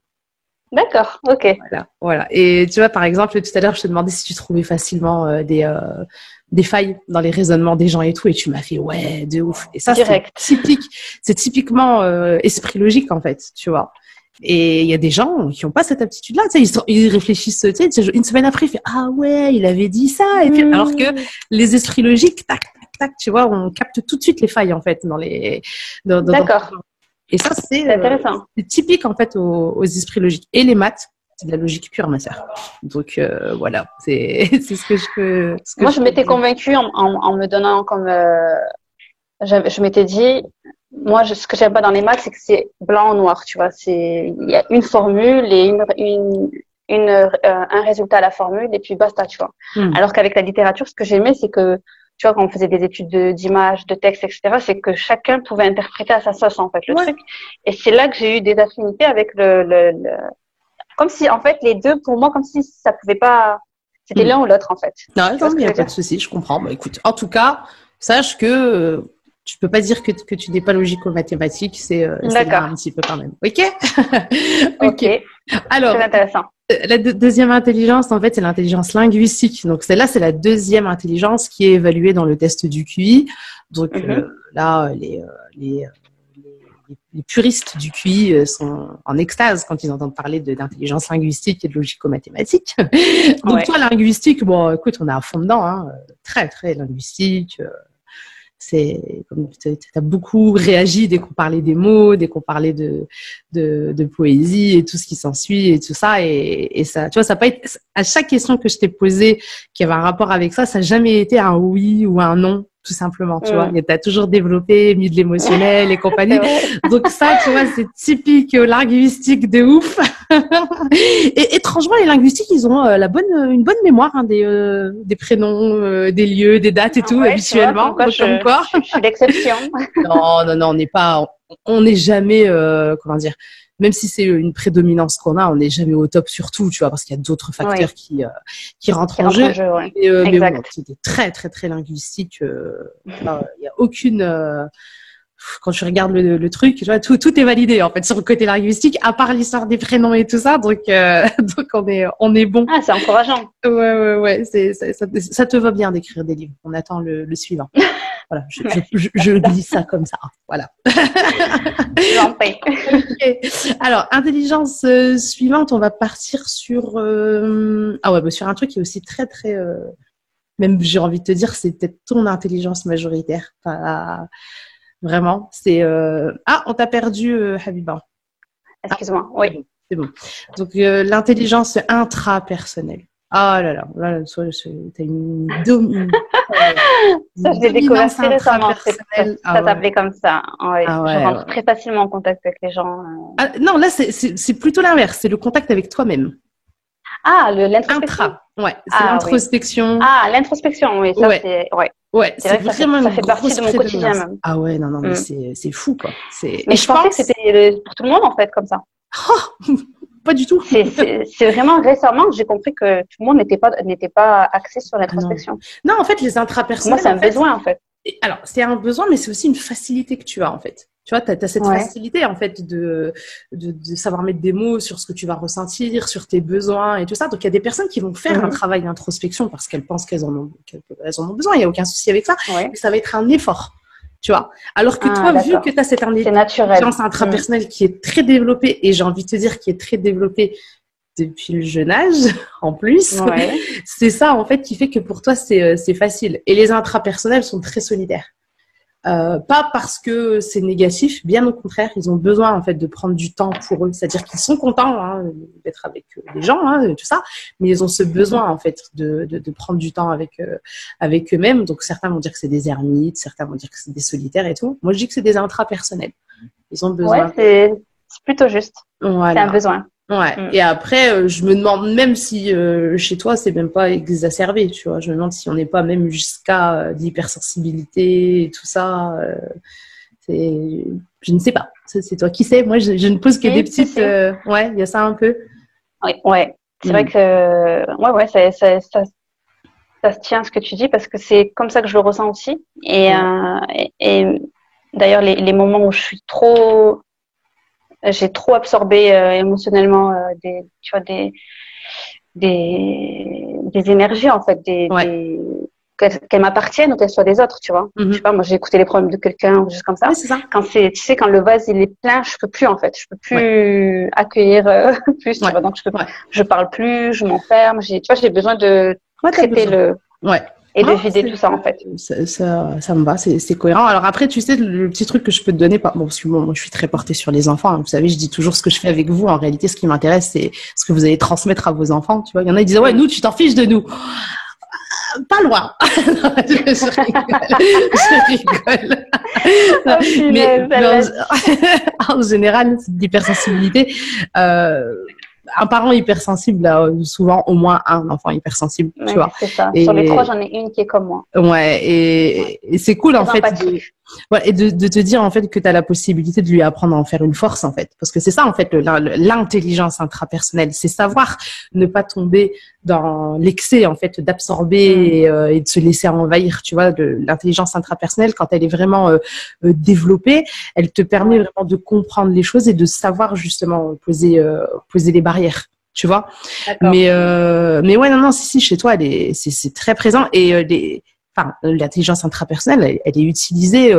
D'accord, ok. Voilà. Et tu vois, par exemple, tout à l'heure, je te demandais si tu trouvais facilement des failles dans les raisonnements des gens et tout, et tu m'as fait ouais, de ouf. Et ça, c'est typiquement esprit logique en fait, tu vois. Et il y a des gens qui n'ont pas cette aptitude-là, tu sais, ils réfléchissent, tu sais, une semaine après, ils font ah ouais, il avait dit ça, et puis alors que les esprits logiques, tac, tac, tu vois, on capte tout de suite les failles en fait D'accord. Et ça, C'est intéressant. c'est typique en fait aux esprits logiques. Et les maths, c'est de la logique pure, ma sœur. Donc voilà, c'est ce que je peux. Moi, je m'étais convaincue en me donnant comme je m'étais dit, moi, ce que j'aime pas dans les maths, c'est que c'est blanc ou noir, tu vois. Il y a une formule et un résultat à la formule et puis basta, tu vois. Alors qu'avec la littérature, ce que j'aimais, c'est que, tu vois, quand on faisait des études d'images, de textes, etc., c'est que chacun pouvait interpréter à sa sauce, en fait, le truc. Et c'est là que j'ai eu des affinités avec comme si, en fait, les deux, pour moi, comme si ça pouvait pas, c'était l'un ou l'autre, en fait. Non, il n'y a pas de souci, je comprends. Bah, écoute, en tout cas, sache que tu peux pas dire que tu n'es pas logico-mathématique, c'est là un petit peu quand même. Ok. Ok. Alors, très intéressant. La deuxième intelligence, en fait, c'est l'intelligence linguistique. Donc, celle-là, c'est la deuxième intelligence qui est évaluée dans le test du QI. Donc, là, les puristes du QI sont en extase quand ils entendent parler d'intelligence linguistique et de logico-mathématique. Donc, toi, linguistique, bon, écoute, on est à fond dedans, hein, très, très linguistique. C'est comme tu as beaucoup réagi dès qu'on parlait des mots, dès qu'on parlait de poésie et tout ce qui s'ensuit et tout ça, et ça, tu vois, ça peut être à chaque question que je t'ai posée qui avait un rapport avec ça n'a jamais été un oui ou un non, tout simplement, tu vois. Et t'as toujours développé, mis de l'émotionnel et compagnie. Donc ça, tu vois, c'est typique linguistique de ouf. Et étrangement, les linguistiques, ils ont une bonne mémoire hein, des prénoms, des lieux, des dates et tout habituellement. Vois, je suis l'exception. Non, on n'est jamais, comment dire, même si c'est une prédominance qu'on a, on n'est jamais au top surtout, tu vois, parce qu'il y a d'autres facteurs qui rentrent en jeu. Mais bon, c'était très, très, très linguistique. Il y a aucune... quand tu regardes le truc, tu vois, tout est validé en fait sur le côté linguistique, à part l'histoire des prénoms et tout ça. Donc on est bon. Ah, c'est encourageant. Ouais. Ça te va bien d'écrire des livres. On attend le suivant. Voilà, je dis ça comme ça. Voilà. J'en prie. Okay. Alors, intelligence suivante, on va partir sur sur un truc qui est aussi très très même j'ai envie de te dire, c'est peut-être ton intelligence majoritaire. Enfin, vraiment, c'est on t'a perdu Habiba. Excuse-moi. Oui. C'est bon. Donc l'intelligence intrapersonnelle. Ah là, t'as une ça, je l'ai découvert très récemment. Ça s'appelait comme ça. Ouais. Je rentre très facilement en contact avec les gens. Non, là, c'est plutôt l'inverse. C'est le contact avec toi-même. Ah, l'introspection. C'est l'introspection. Oui. Ah, l'introspection, oui. Ça, c'est... Ouais, c'est vraiment ça fait partie de mon quotidien même. Ah ouais, non, mais c'est fou, quoi. Mais je pensais que c'était pour tout le monde, en fait, comme ça. Pas du tout. C'est vraiment récemment que j'ai compris que tout le monde n'était pas axé sur l'introspection. Non, en fait, les intrapersonnels. Moi, c'est un besoin, en fait. Alors, c'est un besoin, mais c'est aussi une facilité que tu as, en fait. Tu vois, t'as cette facilité, en fait, de savoir mettre des mots sur ce que tu vas ressentir, sur tes besoins et tout ça. Donc, il y a des personnes qui vont faire un travail d'introspection parce qu'elles pensent qu'elles en ont besoin. Il n'y a aucun souci avec ça. Mais ça va être un effort. Tu vois. Alors que toi, vu que tu as cette intelligence intrapersonnelle qui est très développée, et j'ai envie de te dire qui est très développée depuis le jeune âge, en plus, c'est ça, en fait, qui fait que pour toi, c'est facile. Et les intrapersonnels sont très solidaires. Pas parce que c'est négatif, bien au contraire, ils ont besoin en fait de prendre du temps pour eux, c'est-à-dire qu'ils sont contents d'être avec les gens, tout ça, mais ils ont ce besoin en fait de prendre du temps avec eux-mêmes. Donc certains vont dire que c'est des ermites, certains vont dire que c'est des solitaires et tout. Moi je dis que c'est des intrapersonnels. Ils ont besoin. Ouais, c'est plutôt juste. Voilà. C'est un besoin. Ouais. Et après, je me demande même si chez toi c'est même pas exacerbé, tu vois. Je me demande si on n'est pas même jusqu'à de l'hypersensibilité et tout ça. Je ne sais pas. C'est toi qui sais. Moi, je ne pose que des petites. Il y a ça un peu. Ouais. C'est vrai que ça se tient à ce que tu dis parce que c'est comme ça que je le ressens aussi. Et d'ailleurs, les moments où j'ai trop absorbé émotionnellement des énergies en fait, qu'elles m'appartiennent ou qu'elles soient des autres, tu vois. Je sais pas, moi j'ai écouté les problèmes de quelqu'un ou juste comme ça. C'est ça. Quand quand le vase il est plein, je peux plus en fait, je peux plus accueillir plus, tu vois. Donc je parle plus, je m'enferme, j'ai besoin de traiter le. Ouais. et de vider tout ça en fait. Ça me va, c'est cohérent. Alors après, tu sais, le petit truc que je peux te donner, bon, parce que moi je suis très portée sur les enfants, hein, vous savez, je dis toujours ce que je fais avec vous. En réalité, ce qui m'intéresse, c'est ce que vous allez transmettre à vos enfants. Tu vois, il y en a qui disent ouais, nous, tu t'en fiches de nous. Pas loin. Non, je rigole. Non, mais en général, c'est de l'hypersensibilité. Un parent hypersensible a souvent au moins un enfant hypersensible, tu vois. C'est ça. Sur les 3, j'en ai une qui est comme moi. Ouais, et c'est cool en fait de te dire en fait que tu as la possibilité de lui apprendre à en faire une force en fait, parce que c'est ça en fait l'intelligence intrapersonnelle, c'est savoir ne pas tomber dans l'excès en fait d'absorber et de se laisser envahir, tu vois. L'intelligence intrapersonnelle, quand elle est vraiment développée, elle te permet vraiment de comprendre les choses et de savoir justement poser les barrières, tu vois. Mais ouais, non, si, chez toi, c'est très présent et l'intelligence intrapersonnelle, elle est utilisée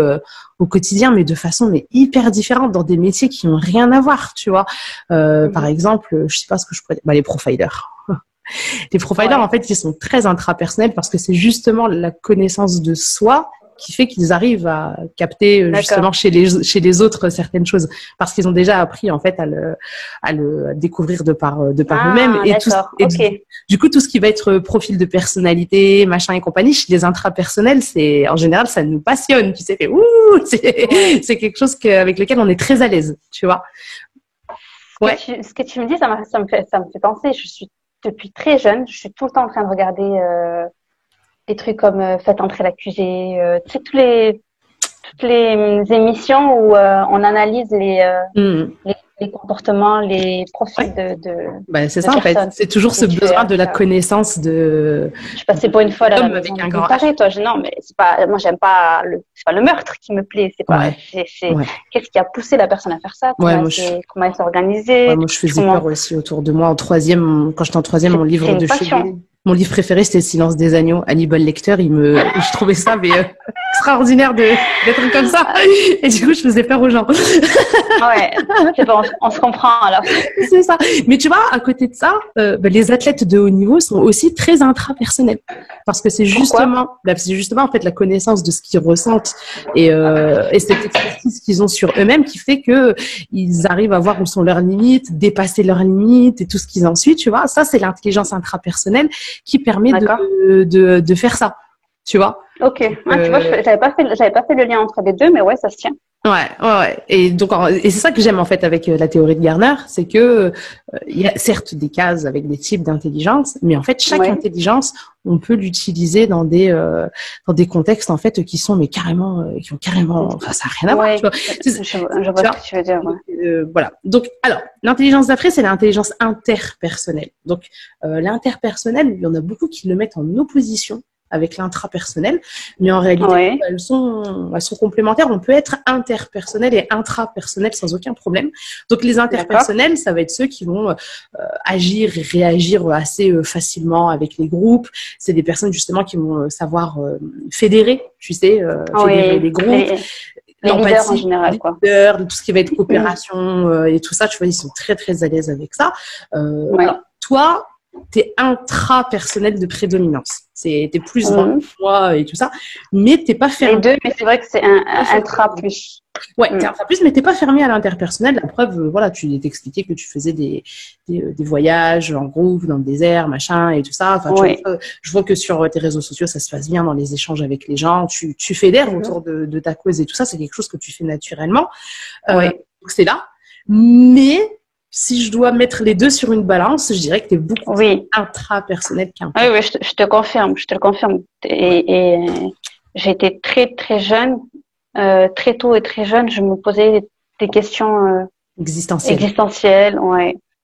au quotidien, mais de façon hyper différente dans des métiers qui n'ont rien à voir, tu vois. Par exemple, je sais pas ce que je pourrais dire, les profilers. Les profilers, en fait, ils sont très intrapersonnels parce que c'est justement la connaissance de soi qui fait qu'ils arrivent à capter justement chez les autres certaines choses, parce qu'ils ont déjà appris en fait à le découvrir de par eux-mêmes. Et du coup, tout ce qui va être profil de personnalité, machin et compagnie, chez les intrapersonnels, c'est en général ça nous passionne, tu sais, c'est quelque chose avec lequel on est très à l'aise, tu vois. Ce que tu me dis, ça me fait penser. Je suis depuis très jeune, je suis tout le temps en train de regarder des trucs comme Faites entrer l'accusé, tu sais, toutes les émissions où on analyse les comportements, les profils c'est ça en fait. C'est toujours ce besoin de la connaissance de. Je suis passée pour une folle à la maison avec un grand H. Toi, non, mais c'est pas. Moi, j'aime pas c'est pas le meurtre qui me plaît. C'est pas. Qu'est-ce qui a poussé la personne à faire ça? Comment elle s'est organisée? Moi, je faisais peur aussi autour de moi. Quand j'étais en troisième, mon livre de chevet. Mon livre préféré, c'était Le Silence des agneaux. Hannibal Lecter, je trouvais ça extraordinaire d'être comme ça. Et du coup, je faisais peur aux gens. Ouais, c'est bon, on se comprend alors. C'est ça. Mais tu vois, à côté de ça, les athlètes de haut niveau sont aussi très intrapersonnels. Parce que c'est justement en fait la connaissance de ce qu'ils ressentent et cette expertise qu'ils ont sur eux-mêmes qui fait que ils arrivent à voir où sont leurs limites, dépasser leurs limites et tout ce qu'ils en suivent, tu vois. Ça, c'est l'intelligence intrapersonnelle qui permet de faire ça, tu vois. Ok. Tu vois, j'avais pas fait le lien entre les deux, mais ouais, ça se tient. Ouais. Et donc, c'est ça que j'aime en fait avec la théorie de Garner, c'est que il y a certes des cases avec des types d'intelligence, mais en fait chaque intelligence, on peut l'utiliser dans des contextes en fait qui ont carrément, enfin ça n'a rien à voir. Tu vois. Je vois ce que tu veux dire. Voilà. Donc, alors l'intelligence d'après, c'est l'intelligence interpersonnelle. Donc, l'interpersonnel, il y en a beaucoup qui le mettent en opposition avec l'intrapersonnel, mais en réalité, elles sont complémentaires. On peut être interpersonnel et intrapersonnel sans aucun problème. Donc, les interpersonnels, ça va être ceux qui vont agir et réagir assez facilement avec les groupes. C'est des personnes justement qui vont savoir fédérer, tu sais, fédérer les groupes. Les leaders en général, quoi. Tout ce qui va être coopération et tout ça, tu vois, ils sont très très à l'aise avec ça. Alors, toi, t'es intrapersonnel de prédominance. T'es plus dans moi et tout ça, mais t'es pas fermé. Les deux, mais c'est vrai que c'est un intra plus. Ouais, t'es intra plus, mais t'es pas fermé à l'interpersonnel. La preuve, voilà, tu t'expliquais que tu faisais des voyages en groupe, dans le désert, machin, et tout ça. Enfin, je vois que sur tes réseaux sociaux, ça se passe bien dans les échanges avec les gens. Tu fédères autour de ta cause et tout ça. C'est quelque chose que tu fais naturellement. Donc c'est là. Mais si je dois mettre les deux sur une balance, je dirais que tu es beaucoup plus intrapersonnel qu'intra. Oui, je te le confirme. Et j'ai été très, très jeune, très tôt et très jeune, je me posais des questions existentielles.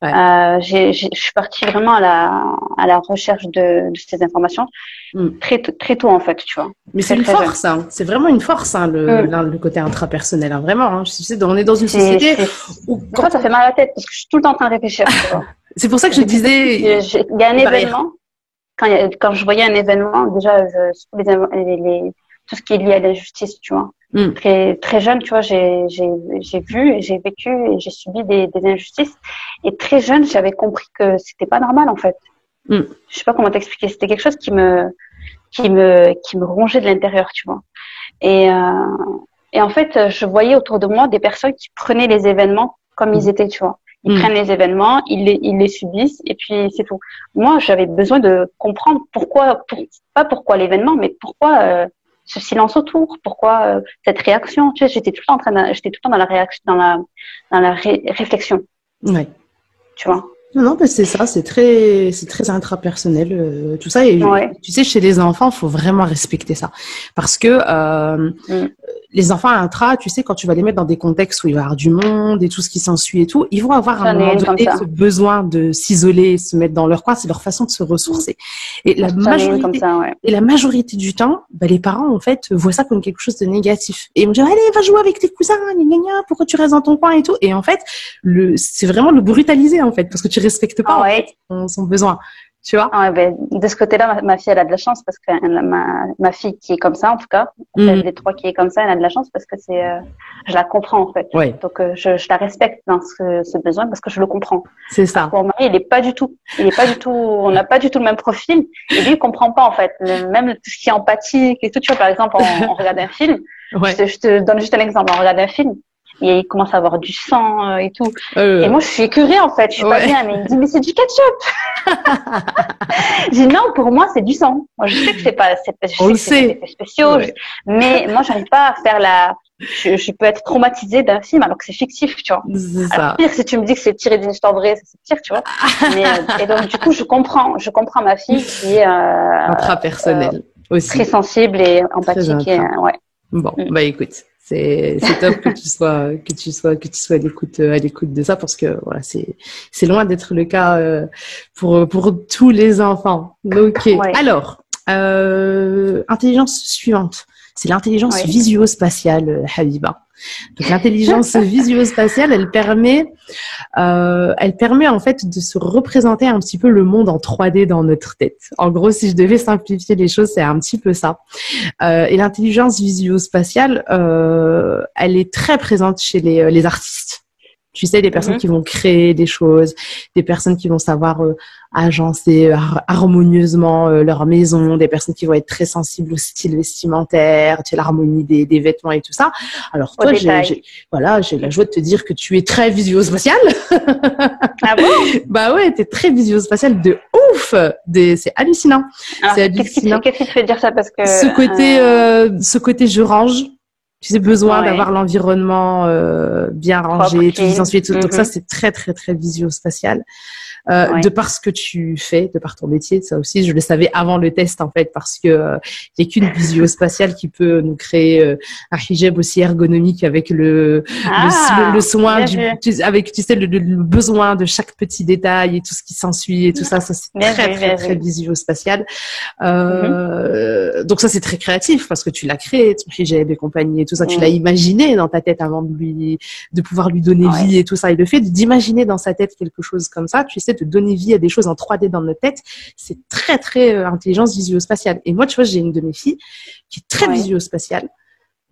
Je suis partie vraiment à la recherche de ces informations très tôt en fait, tu vois. Mais c'est une force, hein. C'est vraiment une force, hein, le côté intrapersonnel, hein, vraiment. Hein. Tu sais, on est dans une société où quand ça fait mal à la tête parce que je suis tout le temps en train de réfléchir. Tu vois. C'est pour ça que je disais. Il y a un événement. Quand je voyais un événement, déjà, tout ce qui est lié à l'injustice, tu vois. Très, très jeune, tu vois, j'ai vu, et j'ai vécu et j'ai subi des injustices. Et très jeune, j'avais compris que c'était pas normal, en fait. Je sais pas comment t'expliquer. C'était quelque chose qui qui me rongeait de l'intérieur, tu vois. Et, et en fait, je voyais autour de moi des personnes qui prenaient les événements comme ils étaient, tu vois. Ils prennent les événements, ils les subissent et puis c'est tout. Moi, j'avais besoin de comprendre pas pourquoi l'événement, mais pourquoi ce silence autour, pourquoi cette réaction. Tu sais, j'étais tout le temps dans la réaction, dans la réflexion. Ouais. Tu vois. Non, mais c'est ça, c'est très intrapersonnel, tout ça. Et tu sais, chez les enfants, faut vraiment respecter ça, parce que les enfants intra, tu sais, quand tu vas les mettre dans des contextes où il va y avoir du monde et tout ce qui s'ensuit et tout, ils vont avoir un moment donné ce besoin de s'isoler, se mettre dans leur coin. C'est leur façon de se ressourcer. Et la majorité du temps, les parents en fait voient ça comme quelque chose de négatif. Et ils vont dire allez, va jouer avec tes cousins, pourquoi tu restes dans ton coin et tout. Et en fait, c'est vraiment le brutaliser en fait, parce que tu respectes pas en fait, son besoin. Tu vois? De ce côté-là, ma fille, elle a de la chance parce que ma fille qui est comme ça, en tout cas, celle des trois qui est comme ça, elle a de la chance parce que je la comprends, en fait. Ouais. Donc, je la respecte dans ce besoin parce que je le comprends. C'est ça. Mon mari, on n'a pas du tout le même profil. Et lui, il comprend pas, en fait. Même tout ce qui est empathique et tout, tu vois, par exemple, on regarde un film. Je te donne juste un exemple. On regarde un film. Et il commence à avoir du sang et tout. Et moi, je suis écœurée, en fait. Je suis pas bien. Mais il me dit, mais c'est du ketchup. J'ai dit, non, pour moi, c'est du sang. Moi, je sais que c'est des effets spéciaux. Mais moi, j'arrive pas à faire je peux être traumatisée d'un film alors que c'est fictif, tu vois. C'est ça. Alors, pire, si tu me dis que c'est tiré d'une histoire vraie, c'est pire, tu vois. Et donc, du coup, je comprends ma fille qui est, intrapersonnelle aussi. Très sensible et empathique. Bon, écoute. C'est top que tu sois à l'écoute de ça, parce que voilà, c'est loin d'être le cas pour tous les enfants. Ok. Alors, intelligence suivante, c'est l'intelligence visio-spatiale, Habiba. Donc l'intelligence visio-spatiale, elle permet en fait de se représenter un petit peu le monde en 3D dans notre tête. En gros, si je devais simplifier les choses, c'est un petit peu ça. Et l'intelligence visio-spatiale, elle est très présente chez les artistes. Tu sais, des personnes qui vont créer des choses, des personnes qui vont savoir agencer harmonieusement leur maison, des personnes qui vont être très sensibles au style vestimentaire, tu sais, l'harmonie des vêtements et tout ça. Alors toi, j'ai la joie de te dire que tu es très visio-spatiale. Ah bon? Bah ouais, t'es très visio-spatiale de ouf. C'est hallucinant. Alors, c'est hallucinant. Qu'est-ce qui te fait dire ça? Parce que ce côté je range. Tu sais, besoin d'avoir l'environnement bien rangé, tout ça, ensuite. Donc ça, c'est très, très, très visio-spatial. De par ce que tu fais, de par ton métier, ça aussi, je le savais avant le test, en fait, parce que il y a qu'une visio-spatiale qui peut nous créer un hijab aussi ergonomique avec le soin avec, tu sais, le besoin de chaque petit détail et tout ce qui s'ensuit et tout ça. Ça, c'est très visio-spatial. Donc ça, c'est très créatif parce que tu l'as créé, ton hijab et compagnie et tout ça. Tu l'as imaginé dans ta tête avant de pouvoir lui donner vie et tout ça. Et le fait d'imaginer dans sa tête quelque chose comme ça, tu sais, de donner vie à des choses en 3D dans notre tête, c'est très, très intelligence visio-spatiale. Et moi, tu vois, j'ai une de mes filles qui est très visio-spatiale,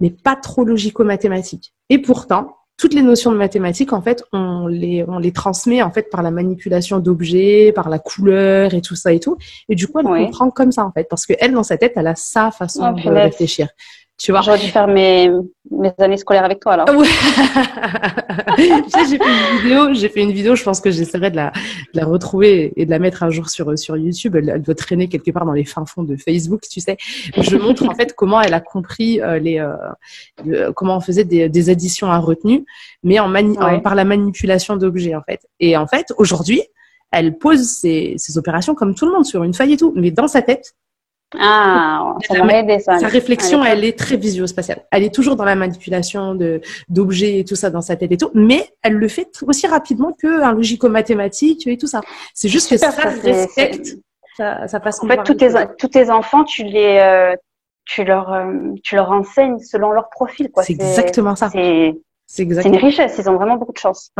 mais pas trop logico-mathématique. Et pourtant, toutes les notions de mathématiques, en fait, on les transmet, en fait, par la manipulation d'objets, par la couleur et tout ça et tout. Et du coup, elle comprend comme ça, en fait, parce que elle, dans sa tête, elle a sa façon de réfléchir. Tu vois. J'aurais dû faire mes années scolaires avec toi, alors. Ouais. Tu sais, j'ai fait une vidéo, je pense que j'essaierai de la retrouver et de la mettre un jour sur YouTube. Elle doit traîner quelque part dans les fins fonds de Facebook, tu sais. Je montre, en fait, comment elle a compris comment on faisait des additions à retenue, mais par la manipulation d'objets, en fait. Et en fait, aujourd'hui, elle pose ses opérations comme tout le monde sur une feuille et tout, mais dans sa tête. Ça m'aurait aidé, ça. Sa réflexion, elle est très visio-spatiale. Elle est toujours dans la manipulation d'objets et tout ça dans sa tête et tout, mais elle le fait aussi rapidement qu'un logico-mathématique et tout ça. C'est juste que ça respecte sa façon de voir. En fait, tous tes enfants, tu leur enseignes selon leur profil, quoi. C'est exactement ça. C'est une richesse, ils ont vraiment beaucoup de chance.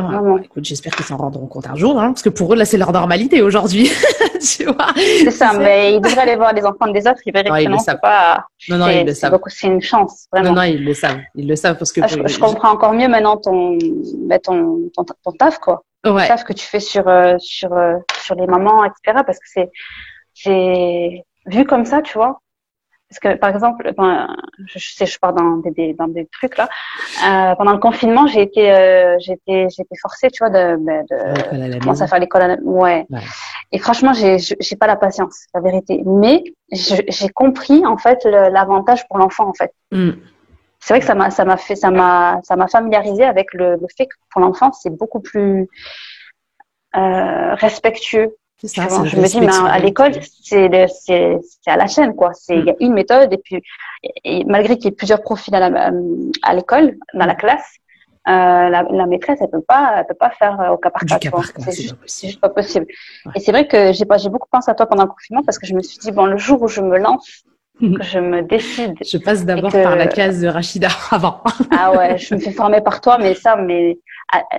Écoute, j'espère qu'ils s'en rendront compte un jour, parce que pour eux, là, c'est leur normalité aujourd'hui. Tu vois. C'est ça, mais ils devraient aller voir les enfants des autres, ils verraient que non, c'est pas. Non, ils le savent. C'est une chance, vraiment. Non, ils le savent. Ils le savent parce que. Je comprends encore mieux maintenant ton taf, quoi. Le taf que tu fais sur les mamans, etc. Parce que c'est vu comme ça, tu vois. Parce que, par exemple, je sais, je pars dans des trucs là. Pendant le confinement, j'étais forcée, tu vois, de commencer à faire l'école. Ouais. Et franchement, j'ai pas la patience, la vérité. Mais j'ai compris en fait l'avantage pour l'enfant en fait. C'est vrai que ça m'a familiarisé avec le fait que pour l'enfant, c'est beaucoup plus respectueux. C'est ça, je me dis, mais à l'école, c'est à la chaîne, quoi. Il y a une méthode, et puis, malgré qu'il y ait plusieurs profils à l'école, dans la classe, la maîtresse, elle peut pas faire au cas par cas. C'est juste pas possible. Ouais. Et c'est vrai que j'ai beaucoup pensé à toi pendant le confinement parce que je me suis dit, bon, le jour où je me lance, que je me décide. Je passe d'abord par la case de Rachida avant. Ah ouais, je me fais former par toi, mais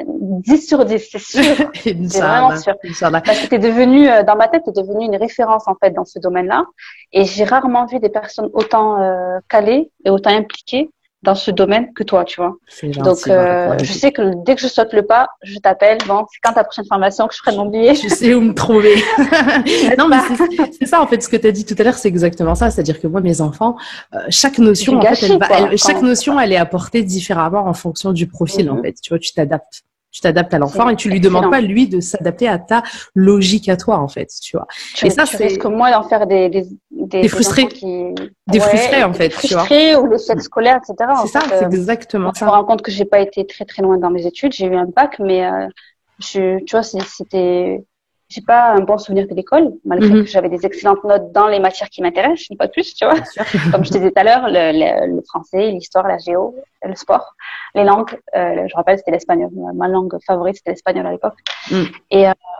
10 sur 10, c'est sûr. C'est vraiment sûr. Parce que t'es devenue, dans ma tête, t'es devenue une référence, en fait, dans ce domaine-là. Et j'ai rarement vu des personnes autant calées et autant impliquées dans ce domaine que toi, tu vois. C'est gentil, donc, je sais que dès que je saute le pas, je t'appelle. Bon, c'est quand ta prochaine formation que je ferai mon billet. Je sais où me trouver. Non, mais c'est ça, en fait, ce que tu as dit tout à l'heure, c'est exactement ça. C'est-à-dire que moi, mes enfants, chaque notion, chaque notion, elle est apportée différemment en fonction du profil, en fait. Tu vois, tu t'adaptes. Tu t'adaptes à l'enfant et tu lui demandes pas, lui, de s'adapter à ta logique à toi, en fait, tu vois. Et ça, c'est risques moins d'en faire des frustrés. Des frustrés, en fait, tu vois. Frustrés ou l'échec scolaire, etc. C'est ça, c'est exactement ça. Je me rends compte que j'ai pas été très, très loin dans mes études. J'ai eu un bac, mais, tu vois, j'ai pas un bon souvenir de l'école, malgré que j'avais des excellentes notes dans les matières qui m'intéressent, je dis pas plus, tu vois. Comme je te disais tout à l'heure, le français, l'histoire, la géo, le sport, les langues, je rappelle, c'était l'espagnol. Ma langue favorite, c'était l'espagnol à l'époque.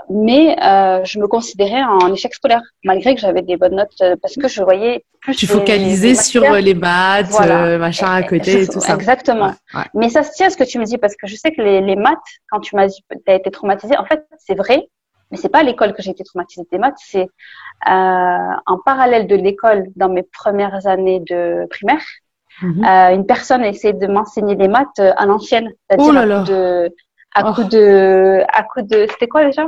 Mais je me considérais en échec scolaire, malgré que j'avais des bonnes notes, parce que je voyais plus. Tu focalisais sur les maths, machin à côté et tout ça. Exactement. Ouais. Mais ça se tient à ce que tu me dis, parce que je sais que les maths, quand tu m'as dit que tu as été traumatisée, en fait, c'est vrai. Mais c'est pas à l'école que j'ai été traumatisée des maths, c'est en parallèle de l'école, dans mes premières années de primaire, une personne a essayé de m'enseigner les maths à l'ancienne, c'est-à-dire à coup de, c'était quoi déjà?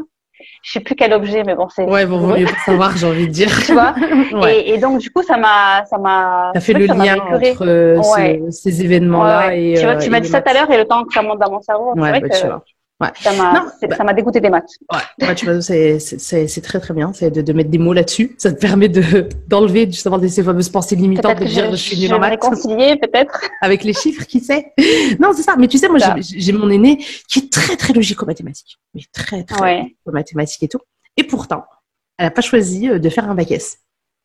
Je sais plus quel objet, mais bon, c'est. Ouais, bon, vaut mieux pas savoir, j'ai envie de dire. Tu vois. Et donc du coup, ça m'a. T'as fait le lien entre ces événements-là et. Tu vois, tu m'as dit ça tout à l'heure et le temps que ça monte dans mon cerveau, c'est vrai que. Tu vois. Ouais. Ça m'a dégoûté des maths. Ouais, tu vois, c'est très très bien, c'est de mettre des mots là-dessus. Ça te permet d'enlever justement ces fameuses pensées limitantes, de dire je suis nulle en maths. Réconcilier peut-être. Avec les chiffres, qui sait. Non, c'est ça. Mais tu sais, moi, j'ai mon aîné qui est très très logique aux mathématiques, mais très très aux mathématiques et tout. Et pourtant, elle a pas choisi de faire un bac S.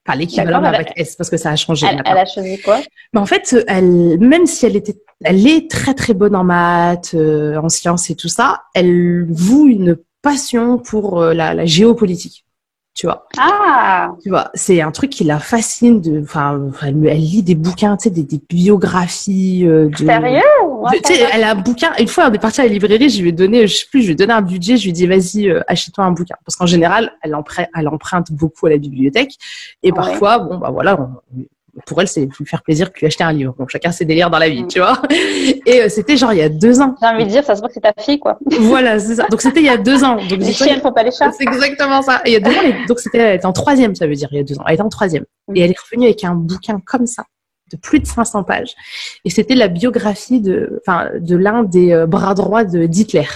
Enfin, l'équivalent d'un bac S, parce que ça a changé. Elle a choisi quoi? Mais en fait, même si elle est très très bonne en maths, en sciences et tout ça, elle voue une passion pour la géopolitique. Tu vois. Ah. Tu vois, c'est un truc qui la fascine elle lit des bouquins, tu sais, des biographies Sérieux? Tu sais, elle a un bouquin. Une fois, on est parti à la librairie, je lui ai donné un budget, je lui ai dit, vas-y, achète-toi un bouquin. Parce qu'en général, elle emprunte beaucoup à la bibliothèque. Et parfois, pour elle, c'est lui faire plaisir que lui acheter un livre. Bon, chacun ses délires dans la vie, tu vois. Et c'était genre il y a 2 ans. J'ai envie de dire, ça se voit que c'est ta fille, quoi. Voilà, c'est ça. Donc c'était il y a 2 ans. Donc, les chiens ne font pas les chats. C'est exactement ça. Et il y a 2 ans, donc elle était en 3e, ça veut dire, il y a 2 ans. Elle était en 3e. Et elle est revenue avec un bouquin comme ça, de plus de 500 pages. Et c'était la biographie de l'un des bras droits d'Hitler.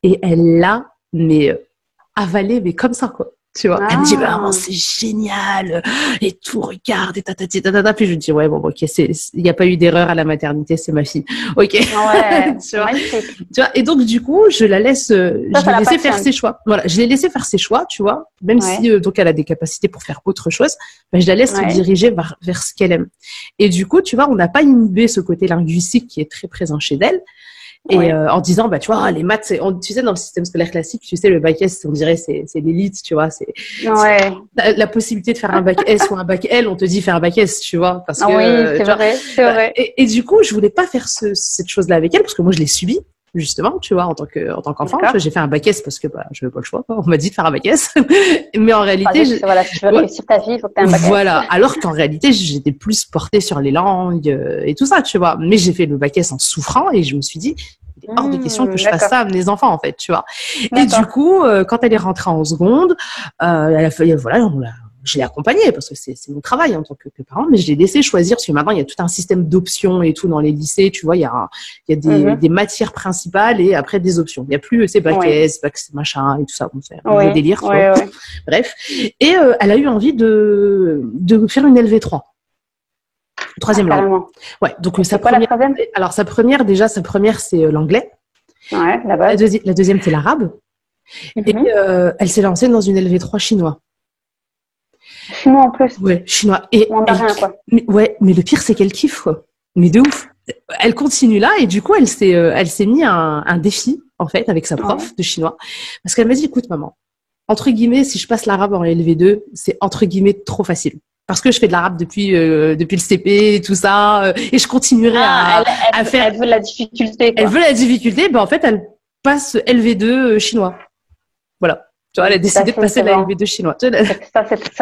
Et elle l'a, avalé, mais comme ça, quoi. Tu vois, elle me dit vraiment c'est génial et tout, regarde et tatati tatata. Puis je dis ouais bon ok, il n'y a pas eu d'erreur à la maternité, c'est ma fille. Ok. Ouais. tu vois, et donc du coup je la laisse, je l'ai laissé faire ses choix. Voilà, je l'ai laissé faire ses choix, tu vois, même si donc elle a des capacités pour faire autre chose, je la laisse se diriger vers ce qu'elle aime. Et du coup tu vois, on n'a pas inhibé ce côté linguistique qui est très présent chez elle. Et en disant tu vois les maths tu sais dans le système scolaire classique tu sais le bac S on dirait c'est l'élite tu vois c'est la possibilité de faire un bac S ou un bac L on te dit faire un bac S tu vois parce que c'est vrai et du coup je voulais pas faire cette chose là avec elle parce que moi je l'ai subi justement tu vois en tant qu'enfant j'ai fait un bac S parce que je n'avais pas le choix on m'a dit de faire un bac S mais en réalité si tu veux réussir ta vie il faut que tu aies un bac S voilà alors qu'en réalité j'étais plus portée sur les langues et tout ça tu vois mais j'ai fait le bac S en souffrant et je me suis dit il est hors de question que je fasse ça à mes enfants en fait tu vois et du coup quand elle est rentrée en seconde elle a fait je l'ai accompagné parce que c'est mon travail en tant que parent, mais je l'ai laissé choisir parce que maintenant il y a tout un système d'options et tout dans les lycées, tu vois, il y a des matières principales et après des options. Il y a plus c'est bac S, bac machin et tout ça, bon, c'est un gros délire, tu vois. Bref. Et elle a eu envie de faire une LV3. Troisième langue. Ouais, donc sa première. Alors sa première c'est l'anglais. Ouais, la base. La deuxième c'est l'arabe. Et elle s'est lancée dans une LV3 chinois. Chinois en plus. Ouais, chinois. Et mandarin quoi. Mais le pire c'est qu'elle kiffe quoi. Mais de ouf. Elle continue là et du coup elle s'est mis un défi en fait avec sa prof de chinois parce qu'elle m'a dit écoute maman, entre guillemets si je passe l'arabe en LV2 c'est entre guillemets trop facile. Parce que je fais de l'arabe depuis le CP et tout ça, et je continuerai à faire. Elle veut la difficulté. Elle veut la difficulté, ben en fait elle passe LV2 chinois. Voilà. Tu vois, elle a décidé de passer la LV2 chinois. Ça,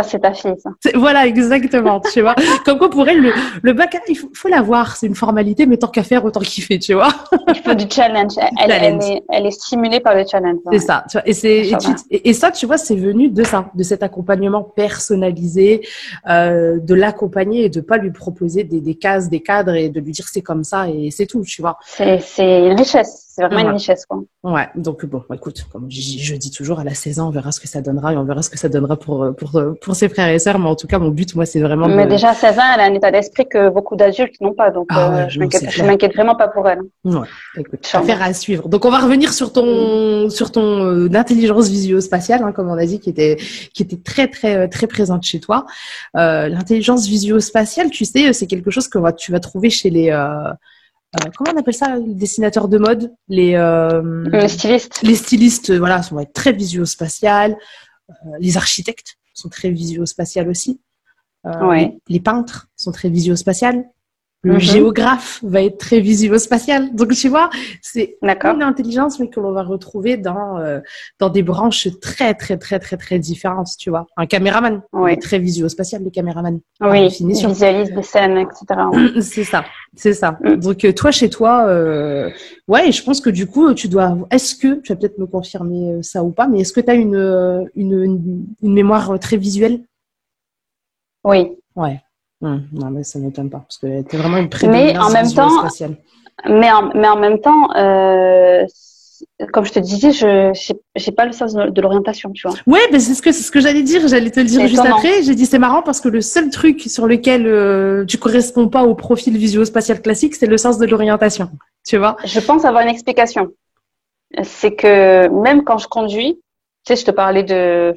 c'est ta fille, ça. Voilà, exactement, tu vois. Comme quoi, pour elle, le bac, il faut l'avoir. C'est une formalité, mais tant qu'à faire, autant kiffer, tu vois. Il faut du challenge. Elle est stimulée par le challenge. C'est ça, tu vois. Et ça, tu vois, c'est venu de ça, de cet accompagnement personnalisé, de l'accompagner et de pas lui proposer des cases, des cadres et de lui dire c'est comme ça et c'est tout, tu vois. C'est une richesse. C'est vraiment une richesse, quoi. Ouais, donc bon, écoute, comme je dis toujours, à la 16 ans, on verra ce que ça donnera et on verra ce que ça donnera pour ses frères et sœurs. Mais en tout cas, mon but, moi, c'est vraiment Mais déjà, à 16 ans, elle a un état d'esprit que beaucoup d'adultes n'ont pas. Donc, je m'inquiète vraiment pas pour elle. Ouais, écoute, affaire à suivre. Donc, on va revenir sur ton intelligence visio-spatiale, hein, comme on a dit, qui était très, très, très présente chez toi. L'intelligence visio-spatiale, tu sais, c'est quelque chose que tu vas trouver chez les comment on appelle ça, les dessinateurs de mode, les stylistes. Les stylistes, voilà, vont être très visuo-spatial. Les architectes sont très visuo-spatial aussi. Les peintres sont très visuo-spatial. Le géographe va être très visuo-spatial. Donc, tu vois, c'est une intelligence, mais que l'on va retrouver dans des branches très, très, très, très, très différentes, tu vois. Un caméraman, est très visuo-spatial, les caméramans. Oui, ils visualisent des scènes, etc. C'est ça. Donc, toi, chez toi, je pense que du coup, est-ce que, tu vas peut-être me confirmer ça ou pas, mais est-ce que tu as une mémoire très visuelle? Oui. Ouais. Non, mais ça m'étonne pas parce que t'es vraiment une prédominance spatiale. Mais en même temps, comme je te disais, j'ai pas le sens de l'orientation, tu vois. Ouais, ben c'est ce que j'allais dire. J'allais te le dire juste après. J'ai dit c'est marrant parce que le seul truc sur lequel tu corresponds pas au profil visuo-spatial classique, c'est le sens de l'orientation. Tu vois. Je pense avoir une explication. C'est que même quand je conduis. Tu sais, je te parlais je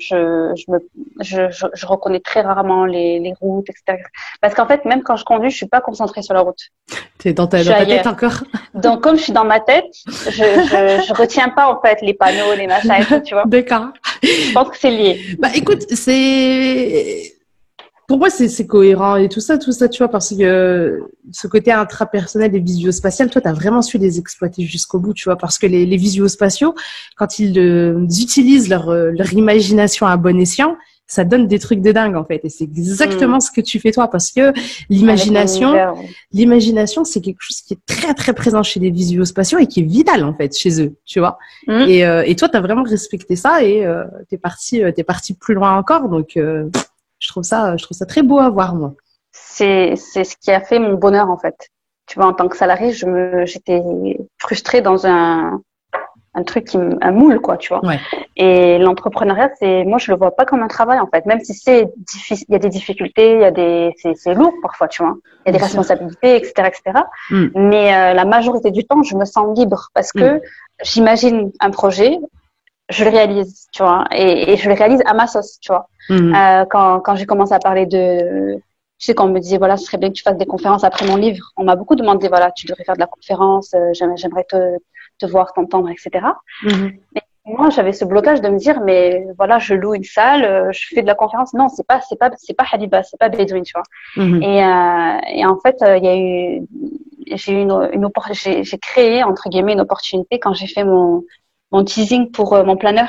reconnais très rarement les routes, etc. Parce qu'en fait, même quand je conduis, je suis pas concentrée sur la route. T'es dans ta tête encore. Donc, comme je suis dans ma tête, je retiens pas, en fait, les panneaux, les machins et tout, tu vois. D'accord. Je pense que c'est lié. Bah, écoute, pour moi, c'est cohérent et tout ça, tu vois, parce que ce côté intrapersonnel et visio-spatial, toi, t'as vraiment su les exploiter jusqu'au bout, tu vois, parce que les visio-spatiaux, quand ils utilisent leur imagination à bon escient, ça donne des trucs de dingue, en fait. Et c'est exactement ce que tu fais, toi, parce que l'imagination, c'est quelque chose qui est très, très présent chez les visio-spatiaux et qui est vital, en fait, chez eux, tu vois. Et toi, t'as vraiment respecté ça et t'es parti plus loin encore, donc je trouve ça très beau à voir, moi. C'est ce qui a fait mon bonheur, en fait. Tu vois, en tant que salariée, j'étais frustrée dans un truc un moule, quoi, tu vois. Ouais. Et l'entrepreneuriat, moi, je le vois pas comme un travail, en fait. Même si c'est difficile, il y a des difficultés, c'est lourd parfois, tu vois. Il y a des responsabilités, etc., etc. Mais la majorité du temps, je me sens libre parce que j'imagine un projet, je le réalise, tu vois, et je le réalise à ma sauce, tu vois. Quand j'ai commencé à parler tu sais, quand on me disait, voilà, ce serait bien que tu fasses des conférences après mon livre, on m'a beaucoup demandé, voilà, tu devrais faire de la conférence, j'aimerais te voir, t'entendre, etc. Mais moi, j'avais ce blocage de me dire, mais voilà, je loue une salle, je fais de la conférence. Non, c'est pas Habiba, c'est pas Bedouin, tu vois. Et en fait, j'ai créé, entre guillemets, une opportunité quand j'ai fait mon teasing pour mon planeur.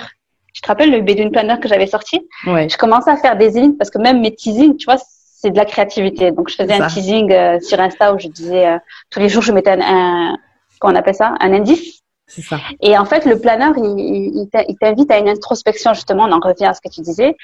Tu te rappelles le Bedouin Planner que j'avais sorti? Ouais. Je commençais à faire des zines parce que même mes teasings, tu vois, c'est de la créativité. Donc, je faisais un teasing sur Insta où je disais tous les jours, je mettais comment on appelle ça? Un indice. C'est ça. Et en fait, le planeur, il t'invite à une introspection, justement. On en revient à ce que tu disais.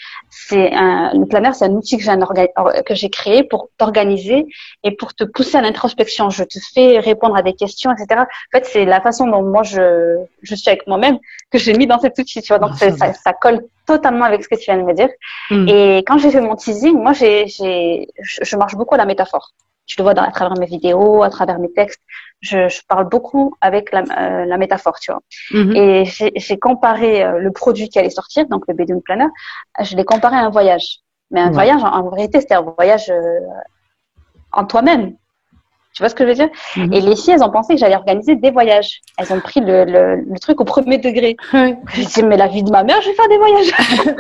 Le planeur, c'est un outil que j'ai créé pour t'organiser et pour te pousser à l'introspection. Je te fais répondre à des questions, etc. En fait, c'est la façon dont moi je suis avec moi-même que j'ai mis dans cet outil, tu vois. Donc, ça colle totalement avec ce que tu viens de me dire. Et quand j'ai fait mon teasing, moi, je marche beaucoup à la métaphore. Tu le vois à travers mes vidéos, à travers mes textes. Je parle beaucoup avec la métaphore, tu vois. Et j'ai comparé le produit qui allait sortir, donc le Bedouin Planner, je l'ai comparé à un voyage. Mais un voyage, en vérité, c'était un voyage en toi-même. Tu vois ce que je veux dire? Et les filles, elles ont pensé que j'allais organiser des voyages. Elles ont pris le truc au premier degré. J'ai dit, mais la vie de ma mère, je vais faire des voyages.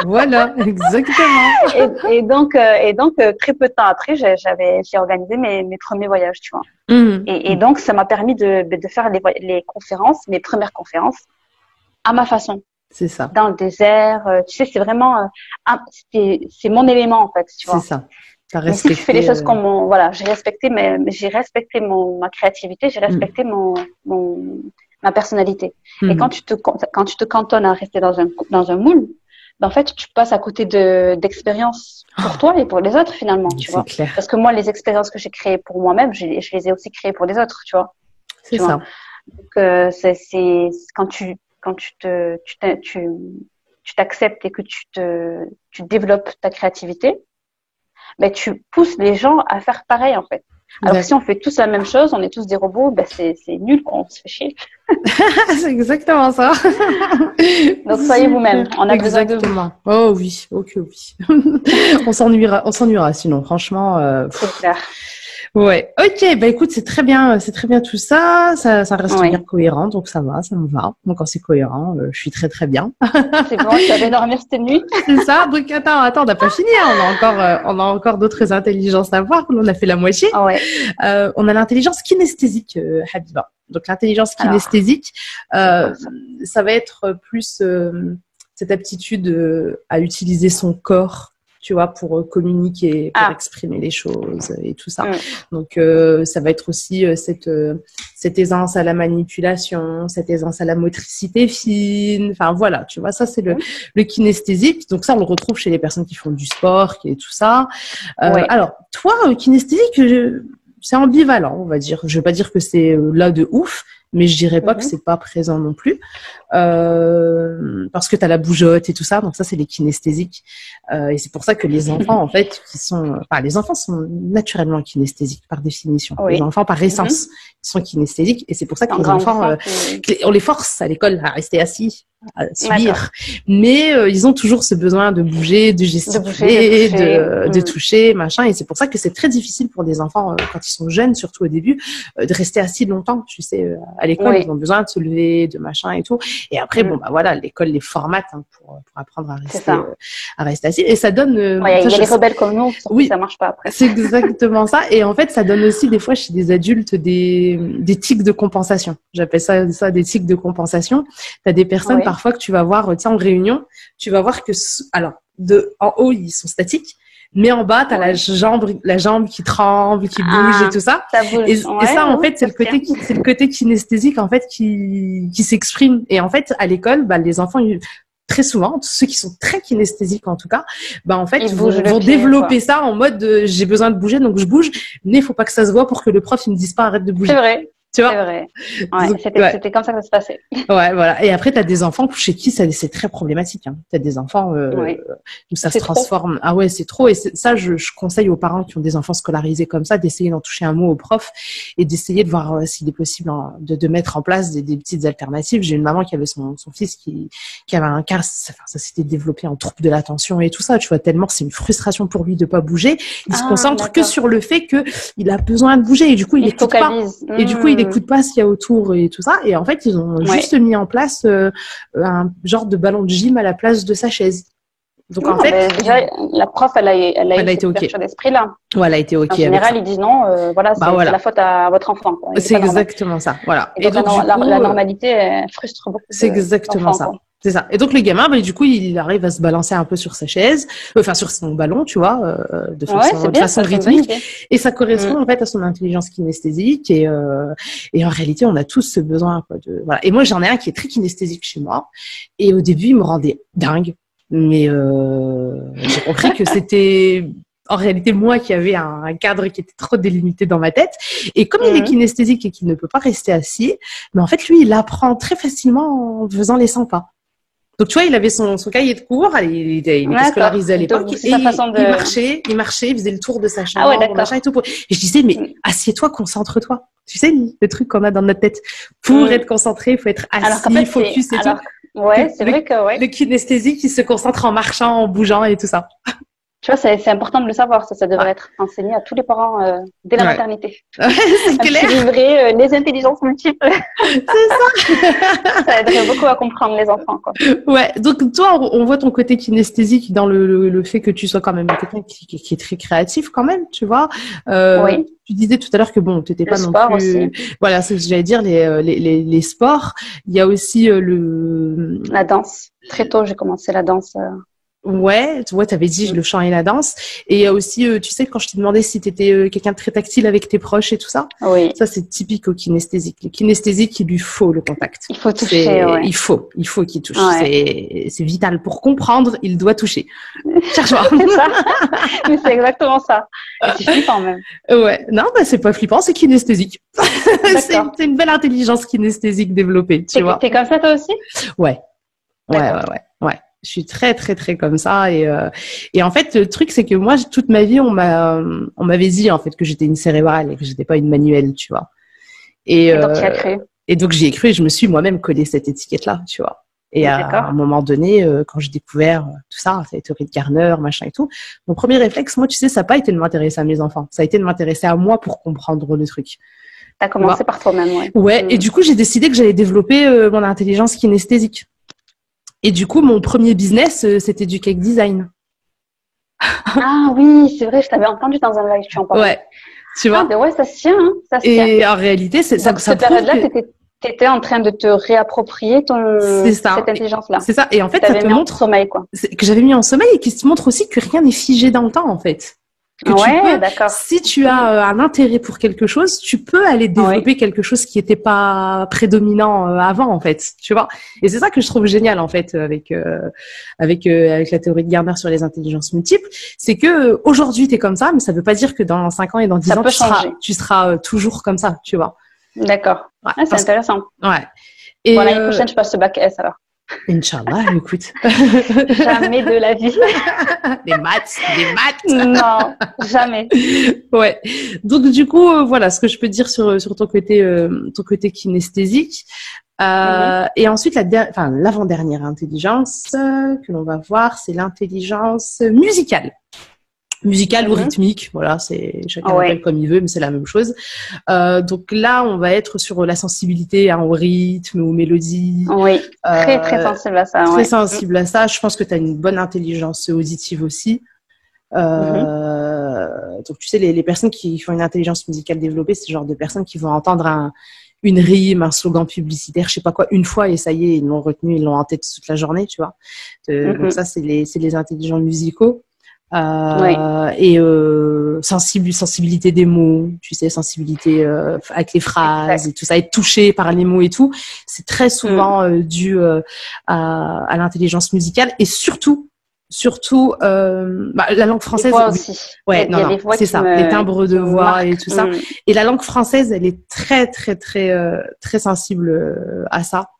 Voilà, exactement. Et donc, très peu de temps après, j'ai organisé mes premiers voyages, tu vois. Et donc, ça m'a permis de faire les conférences, mes premières conférences, à ma façon. C'est ça. Dans le désert, tu sais, c'est vraiment, c'est mon élément, en fait, tu vois. C'est ça. Mais si tu fais les choses comme voilà, j'ai respecté ma créativité, j'ai respecté ma personnalité. Et quand tu te cantonnes à rester dans un moule, ben en fait, tu passes à côté d'expériences pour toi et pour les autres, finalement, tu vois. Clair. Parce que moi, les expériences que j'ai créées pour moi-même, je les ai aussi créées pour les autres, tu vois. C'est ça. Donc, c'est quand tu t'acceptes et que tu développes ta créativité, ben, tu pousses les gens à faire pareil, en fait. Alors que si on fait tous la même chose, on est tous des robots, ben c'est nul, on se fait chier. C'est exactement ça. Donc soyez vous-même, on a besoin de vous. Oh oui, ok, oui. On s'ennuiera sinon, franchement. C'est clair. Ouais, ok, bah écoute, c'est très bien tout ça, ça reste bien cohérent, donc ça me va. Donc quand c'est cohérent, je suis très très bien. C'est bon, tu vas dormir cette nuit. C'est ça. Donc attends, on n'a pas fini, hein. On a encore d'autres intelligences à voir. On a fait la moitié. Ah ouais. On a l'intelligence kinesthésique, Habiba. Donc l'intelligence kinesthésique, ça va être plus cette aptitude à utiliser son corps, tu vois, pour communiquer, pour exprimer les choses et tout ça. Donc, ça va être aussi cette aisance à la manipulation, cette aisance à la motricité fine. Enfin, voilà, tu vois, ça, c'est le kinesthésique. Donc, ça, on le retrouve chez les personnes qui font du sport et tout ça. Alors, toi, kinesthésique, c'est ambivalent, on va dire. Je vais pas dire que c'est là de ouf, mais je dirais pas que c'est pas présent non plus. Parce que t'as la bougeotte et tout ça, donc ça c'est les kinesthésiques. Et c'est pour ça que les enfants, en fait, les enfants sont naturellement kinesthésiques par définition. Les enfants par essence sont kinesthésiques, et c'est pour ça que les enfants, on les force à l'école à rester assis, à subir. Mais ils ont toujours ce besoin de bouger, de gesticuler, de toucher, machin. Et c'est pour ça que c'est très difficile pour des enfants quand ils sont jeunes, surtout au début, de rester assis longtemps. Tu sais, à l'école, ils ont besoin de se lever, de machin et tout. Et après, bon, bah voilà, l'école les formate pour apprendre à rester assis. Et ça donne. Il y a les rebelles comme nous, ça marche pas après. C'est exactement ça. Et en fait, ça donne aussi des fois chez des adultes des tics de compensation. J'appelle ça des tics de compensation. T'as des personnes parfois que tu vas voir, en réunion, tu vas voir que, alors, en haut, ils sont statiques. Mais en bas, t'as la jambe qui tremble, qui bouge et tout ça. Et ça, en fait, c'est le côté kinesthésique, en fait, qui s'exprime. Et en fait, à l'école, bah, les enfants, très souvent, ceux qui sont très kinesthésiques en tout cas, bah en fait, vont développer ça en mode j'ai besoin de bouger, donc je bouge, mais il faut pas que ça se voit pour que le prof il me dise pas arrête de bouger. C'est vrai. Tu vois? C'est vrai. Ouais, c'était comme ça que ça se passait. Ouais, voilà. Et après, t'as des enfants chez qui c'est très problématique. Hein. T'as des enfants où ça se transforme. Ah ouais, c'est trop. Et ça, je conseille aux parents qui ont des enfants scolarisés comme ça d'essayer d'en toucher un mot au prof et d'essayer de voir s'il est possible de mettre en place des petites alternatives. J'ai une maman qui avait son fils qui avait un cas. Ça s'était développé en trouble de l'attention et tout ça. Tu vois, tellement c'est une frustration pour lui de pas bouger. Il se concentre que sur le fait que il a besoin de bouger et du coup il écoute pas. Et du coup il écoute pas ce qu'il y a autour et tout ça. Et en fait, ils ont juste mis en place un genre de ballon de gym à la place de sa chaise. Donc en fait, déjà, la prof, elle a eu cette ouverture d'esprit-là. Ouais, elle a été ok. En général, ils disent non, c'est la faute à votre enfant. C'est exactement ça. Voilà. Et donc, la normalité frustre beaucoup. C'est exactement ça. C'est ça. Et donc le gamin, bah, du coup, il arrive à se balancer un peu sur sa chaise, enfin sur son ballon, tu vois, de façon rythmique. Et ça correspond en fait à son intelligence kinesthésique. Et en réalité, on a tous ce besoin, quoi. Voilà. Et moi, j'en ai un qui est très kinesthésique chez moi. Et au début, il me rendait dingue. Mais j'ai compris que c'était en réalité moi qui avais un cadre qui était trop délimité dans ma tête. Et comme il est kinesthésique et qu'il ne peut pas rester assis, mais en fait, lui, il apprend très facilement en faisant les 100 pas. Donc, tu vois, il avait son cahier de cours, il était scolarisé à l'époque, et il marchait, il faisait le tour de sa chambre, machin et tout. Et je disais, mais assieds-toi, concentre-toi. Tu sais, le truc qu'on a dans notre tête. Pour être concentré, il faut être assis, focus et tout. Ouais, c'est vrai que, le kinesthésique, il se concentre en marchant, en bougeant et tout ça. Tu vois, c'est important de le savoir. Ça devrait être enseigné à tous les parents dès la maternité. C'est clair. Livrer les intelligences multiples. C'est ça. Ça aiderait beaucoup à comprendre les enfants, quoi. Ouais. Donc, toi, on voit ton côté kinesthésique dans le fait que tu sois quand même quelqu'un qui est très créatif quand même, tu vois. Oui. Tu disais tout à l'heure que bon, t'étais pas non plus. Aussi. Voilà, c'est ce que j'allais dire, les sports. Il y a aussi la danse. Très tôt, j'ai commencé la danse. Ouais, tu vois, t'avais dit le chant et la danse. Et il y a aussi, tu sais, quand je t'ai demandé si t'étais quelqu'un de très tactile avec tes proches et tout ça. Oui. Ça, c'est typique au kinesthésique. Le kinesthésique, il lui faut le contact. Il faut toucher, ouais. Il faut qu'il touche. Ouais. C'est vital. Pour comprendre, il doit toucher. Cherche-moi. C'est ça. Mais c'est exactement ça. C'est flippant même. Ouais. Non, bah, c'est pas flippant, c'est kinesthésique. C'est une belle intelligence kinesthésique développée, tu vois. T'es comme ça, toi aussi? Ouais. Ouais. Je suis très très très comme ça et en fait le truc c'est que moi toute ma vie on m'avait dit en fait que j'étais une cérébrale et que j'étais pas une manuelle, tu vois. Et donc tu y as cru. Et donc j'y ai cru et je me suis moi-même collé cette étiquette là, tu vois. Et à un moment donné quand j'ai découvert tout ça, la théorie de Garner, machin et tout, mon premier réflexe, moi tu sais, ça n'a pas été de m'intéresser à mes enfants, ça a été de m'intéresser à moi pour comprendre le truc. T'as commencé par toi-même, ouais. Ouais, et du coup j'ai décidé que j'allais développer mon intelligence kinesthésique. Et du coup, mon premier business, c'était du cake design. Ah oui, c'est vrai, je t'avais entendu dans un live, tu en parlais. Ouais, tu vois. Ah, ouais, ça se tient, hein, ça se tient. Et en réalité, c'est ça. Cette période-là, t'étais en train de te réapproprier cette intelligence-là. C'est ça. Et en fait, ça te montre en sommeil, quoi. Que j'avais mis en sommeil et qui te montre aussi que rien n'est figé dans le temps, en fait. Que d'accord. Si tu as un intérêt pour quelque chose, tu peux aller développer quelque chose qui n'était pas prédominant avant, en fait, tu vois. Et c'est ça que je trouve génial, en fait, avec la théorie de Garner sur les intelligences multiples, c'est que aujourd'hui t'es comme ça, mais ça veut pas dire que dans 5 ans et dans 10 ans tu seras toujours comme ça, tu vois. D'accord. Ouais, c'est intéressant. Ouais. Et bon, l'année prochaine, je passe ce bac S alors. Inch'Allah, écoute. Jamais de la vie. Des maths. Non, jamais. Ouais. Donc du coup, voilà ce que je peux dire sur ton côté kinesthésique. Et ensuite, l'avant-dernière intelligence que l'on va voir, c'est l'intelligence musicale. Musicale ou rythmique, voilà, c'est chacun l'appelle comme il veut, mais c'est la même chose. Donc là, on va être sur la sensibilité au rythme, aux mélodies. Oui, très sensible à ça. Très sensible à ça. Je pense que tu as une bonne intelligence auditive aussi. Donc tu sais, les personnes qui font une intelligence musicale développée, c'est le genre de personnes qui vont entendre une rime, un slogan publicitaire, je sais pas quoi, une fois et ça y est, ils l'ont retenu, ils l'ont en tête toute la journée, tu vois. Donc ça, c'est les intelligents musicaux. Et sensibilité des mots, tu sais, sensibilité avec les phrases et tout ça, être touché par les mots et tout, c'est très souvent dû à l'intelligence musicale et surtout la langue française. Les voix aussi. Ouais, non, c'est ça, les timbres de voix et tout ça. Et la langue française, elle est très très très très sensible à ça.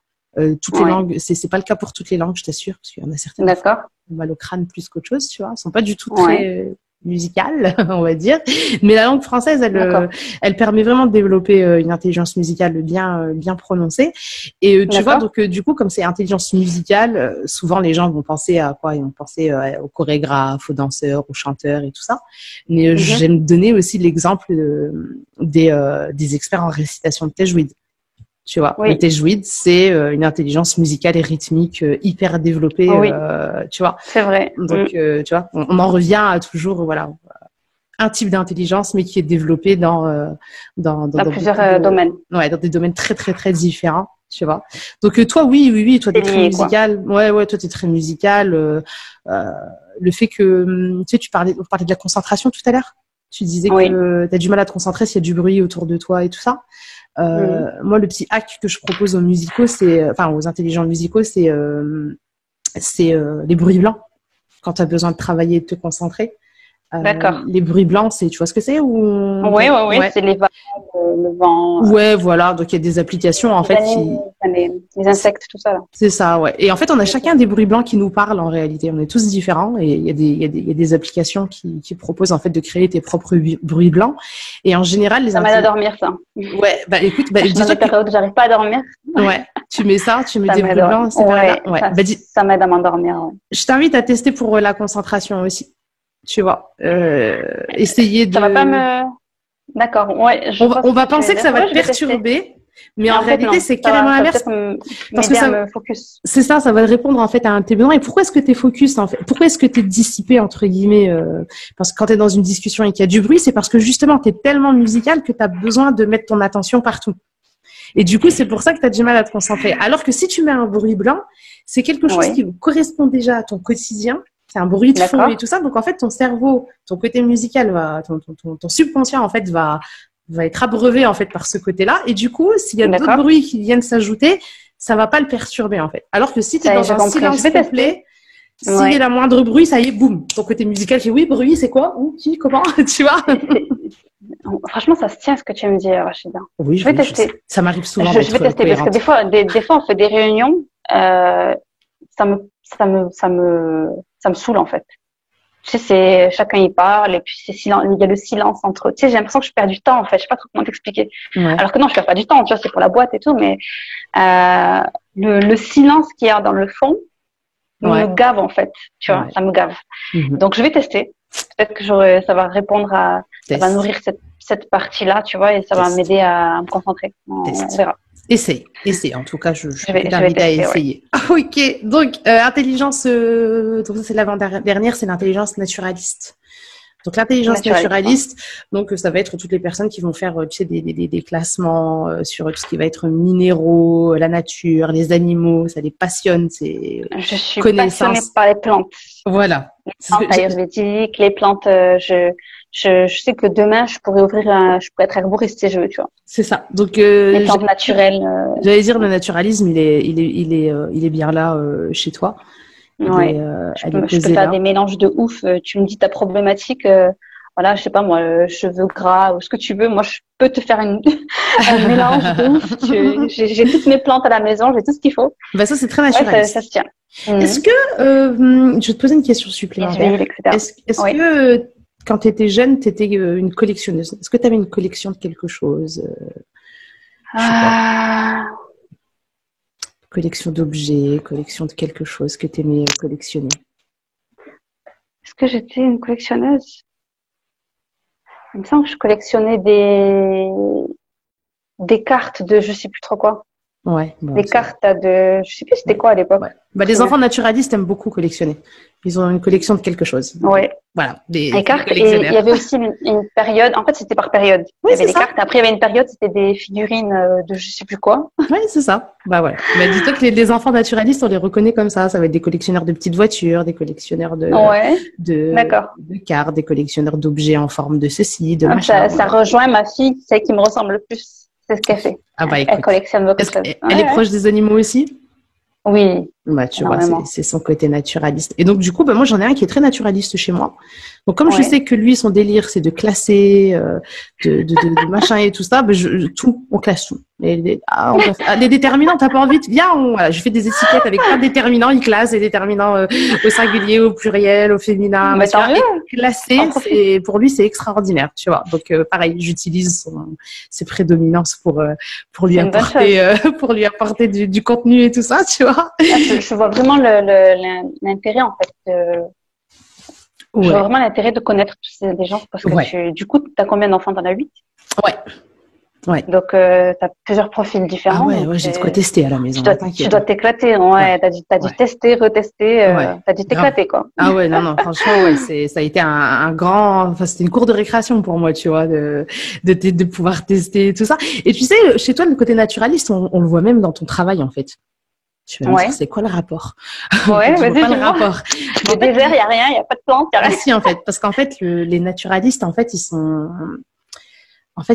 Toutes les langues, c'est pas le cas pour toutes les langues, je t'assure, parce qu'il y en a certaines. D'accord. On mal au crâne plus qu'autre chose, tu vois. Elles sont pas du tout très musicales, on va dire. Mais la langue française, elle permet vraiment de développer une intelligence musicale bien prononcée. Et tu vois, donc du coup, comme c'est intelligence musicale, souvent les gens vont penser à quoi? Ils vont penser aux chorégraphes, aux danseurs, aux chanteurs et tout ça. Mais j'aime donner aussi l'exemple des experts en récitation de tajwid. Tu vois, le tajwid, c'est une intelligence musicale et rythmique hyper développée, tu vois. C'est vrai. Donc, tu vois, on en revient à toujours, voilà, un type d'intelligence, mais qui est développé dans plusieurs domaines. Ouais, dans des domaines très, très, très différents. tu vois. Donc toi, oui, toi t'es très lié, quoi. musical. Ouais, toi t'es très musical. Le fait que, tu sais, on parlait de la concentration tout à l'heure. Tu disais Oui. que t'as du mal à te concentrer s'il y a du bruit autour de toi et tout ça. Moi, le petit hack que je propose aux musicaux, aux intelligents musicaux, c'est les bruits blancs quand tu as besoin de travailler et de te concentrer. D'accord. Les bruits blancs, tu vois ce que c'est ou Oui, c'est les vagues, le vent, Ouais, voilà. Donc il y a des applications en les fait animaux, les insectes, tout ça là. c'est ça, ouais. Et en fait, on a chacun des bruits blancs qui nous parlent en réalité. On est tous différents et il y a des applications qui proposent en fait de créer tes propres bruits blancs. Et en général, Ça m'aide à dormir, ça. Ouais, bah écoute, Je suis dans des périodes où j'arrive pas à dormir. Ouais, tu mets Ça des m'aide. bruits blancs ces périodes-là. Ouais. Ça m'aide à m'endormir. Ouais. Je t'invite à tester pour la concentration aussi. Tu vois, essayer de. Ça va pas me. D'accord. Ouais. On va penser que ça va te perturber, mais en réalité, c'est carrément l'inverse. Parce que ça me focus. C'est ça, ça va répondre en fait à un de tes besoins. Et pourquoi est-ce que tu es focus en fait? Pourquoi est-ce que tu es dissipé entre guillemets parce que quand tu es dans une discussion et qu'il y a du bruit, c'est parce que justement tu es tellement musical que tu as besoin de mettre ton attention partout. Et du coup, c'est pour ça que tu as du mal à te concentrer. Alors que si tu mets un bruit blanc, c'est quelque chose qui correspond déjà à ton quotidien. C'est un bruit de fond et tout ça. Donc en fait, ton cerveau, ton côté musical, ton subconscient en fait va être abreuvé en fait par ce côté-là. Et du coup, s'il y a d'autres bruits qui viennent s'ajouter, ça va pas le perturber en fait. Alors que si tu es dans un silence complet, s'il y a la moindre bruit, ça y est, boum, ton côté musical fait oui, bruit, c'est quoi? Ou qui? Comment? Tu vois? Franchement, ça se tient ce que tu me dis, Rachida. Oui, je vais tester. Ça m'arrive souvent. Je vais tester parce que des fois, on fait des réunions, ça me saoule en fait. Tu sais, chacun y parle et puis il y a le silence entre eux. Tu sais, j'ai l'impression que je perds du temps en fait. Je sais pas trop comment t'expliquer. Ouais. Alors que non, je perds pas du temps. Tu vois, c'est pour la boîte et tout, mais le silence qu'il y a dans le fond me gave en fait. Tu vois, ça me gave. Donc je vais tester. Peut-être que ça va répondre ça va nourrir cette partie-là, tu vois, et ça va m'aider à me concentrer. On verra. Essaye. En tout cas, je t'invite à essayer. Ouais. Ok. Donc, intelligence, donc ça c'est l'avant-dernière, c'est l'intelligence naturaliste. Donc, l'intelligence naturaliste, donc ça va être toutes les personnes qui vont faire, tu sais, des classements sur tout ce qui va être minéraux, la nature, les animaux, ça les passionne, c'est je suis passionnée par les plantes. Voilà. Les plantes ayurvédiques, les plantes, je sais que demain, je pourrais être herboriste si je veux, tu vois. C'est ça. Donc, les plantes naturelles. J'allais dire, le naturalisme, il est bien là, chez toi. Ouais. Je peux faire des mélanges de ouf. Tu me dis ta problématique, voilà, je sais pas moi, cheveux gras ou ce que tu veux. Moi, je peux te faire un mélange de ouf. J'ai toutes mes plantes à la maison, j'ai tout ce qu'il faut. Bah ça, c'est très naturaliste. Ça se tient. Est-ce que, je vais te poser une question supplémentaire. Est-ce que quand tu étais jeune, tu étais une collectionneuse? Est-ce que tu avais une collection de quelque chose? Collection d'objets, collection de quelque chose que tu aimais collectionner. Est-ce que j'étais une collectionneuse? Il me semble que je collectionnais des cartes de je sais plus trop quoi. Ouais. Des cartes je sais plus c'était quoi à l'époque. Ouais. Bah, les enfants naturalistes aiment beaucoup collectionner. Ils ont une collection de quelque chose. Ouais. Voilà. Les cartes. Et il y avait aussi une période. En fait, c'était par période. Oui, il y avait des cartes. Après, il y avait une période, c'était des figurines de je sais plus quoi. Oui, c'est ça. Bah ouais. Mais dis-toi que les enfants naturalistes, on les reconnaît comme ça. Ça va être des collectionneurs de petites voitures, des collectionneurs de cartes, des collectionneurs d'objets en forme de ceci, de machin. Ça rejoint ma fille, celle qui me ressemble le plus. C'est ce qu'elle fait. Ah bah écoute. Elle collectionne beaucoup de choses. Elle est proche des animaux aussi? Oui. Bah, tu vois, c'est son côté naturaliste. Et donc, du coup, bah, moi, j'en ai un qui est très naturaliste chez moi. Donc, comme je sais que lui, son délire, c'est de classer, de machin et tout ça, bah, on classe tout. Les déterminants, t'as pas envie voilà, je fais des étiquettes avec plein de déterminants, il classe les déterminants au singulier, au pluriel, au féminin. Classer, pour lui, c'est extraordinaire, tu vois. Donc, pareil, j'utilise ses prédominances pour lui apporter du contenu et tout ça, tu vois. Je vois vraiment l'intérêt, en fait. Je vois vraiment l'intérêt de connaître tous ces gens parce que du coup, t'as combien d'enfants? T'en as 8? Ouais. Ouais. Donc, tu as plusieurs profils différents. Ah ouais, j'ai de quoi tester à la maison. Tu dois t'éclater. Ouais. T'as dû tester, retester. T'as dû t'éclater, quoi. Ah ouais, non, franchement, ouais, ça a été un grand, enfin, c'était une cour de récréation pour moi, tu vois, de pouvoir tester tout ça. Et tu sais, chez toi, le côté naturaliste, on le voit même dans ton travail, en fait. Tu vas me dire, c'est quoi le rapport? Ouais, je vois pas le rapport. Le désert, il y a rien, il y a pas de plantes, il y a rien. Ah si, en fait, parce qu'en fait, les naturalistes, en fait,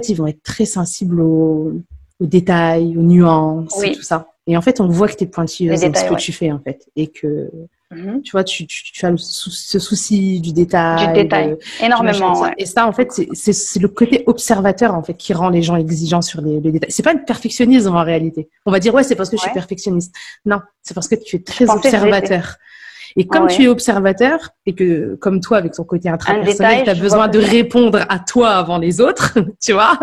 ils vont être très sensibles aux détails, aux nuances, et tout ça. Et en fait, on voit que t'es pointilleuse dans ce que tu fais, en fait, et que tu vois, tu as ce souci du détail. Du détail, énormément. Ouais. Et ça, en fait, c'est le côté observateur, en fait, qui rend les gens exigeants sur les détails. C'est pas le perfectionnisme en réalité. On va dire ouais, c'est parce que je suis perfectionniste. Non, c'est parce que tu es très observateur. Et comme tu es observateur et que, comme toi, avec ton côté intrapersonnel, tu as besoin de répondre à toi avant les autres, tu vois,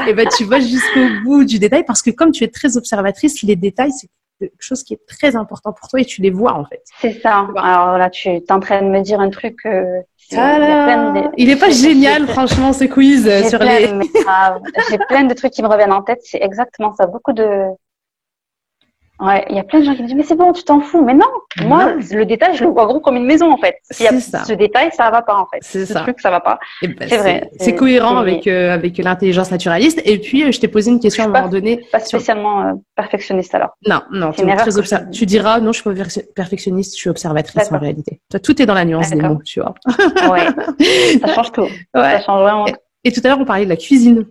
et ben tu vas jusqu'au bout du détail parce que comme tu es très observatrice, les détails, c'est quelque chose qui est très important pour toi et tu les vois en fait. C'est ça. Alors là, tu es en train de me dire un truc. Il est pas génial, franchement, ce quiz sur les. J'ai plein de trucs qui me reviennent en tête. C'est exactement ça. Beaucoup de. Ouais, il y a plein de gens qui me disent mais c'est bon, tu t'en fous. Mais non, moi le détail je le vois gros comme une maison en fait. S'il y a ce détail, ça va pas en fait. C'est ça. Truc ça va pas. Ben, c'est vrai. C'est cohérent avec l'intelligence naturaliste. Et puis je t'ai posé une question à un moment donné. Pas spécialement perfectionniste alors. Non, tu es très tu diras non, je suis pas perfectionniste, je suis observatrice en réalité. Tout est dans la nuance des mots, tu vois. Ouais. Ça change tout. Ça change vraiment. Et tout à l'heure on parlait de la cuisine.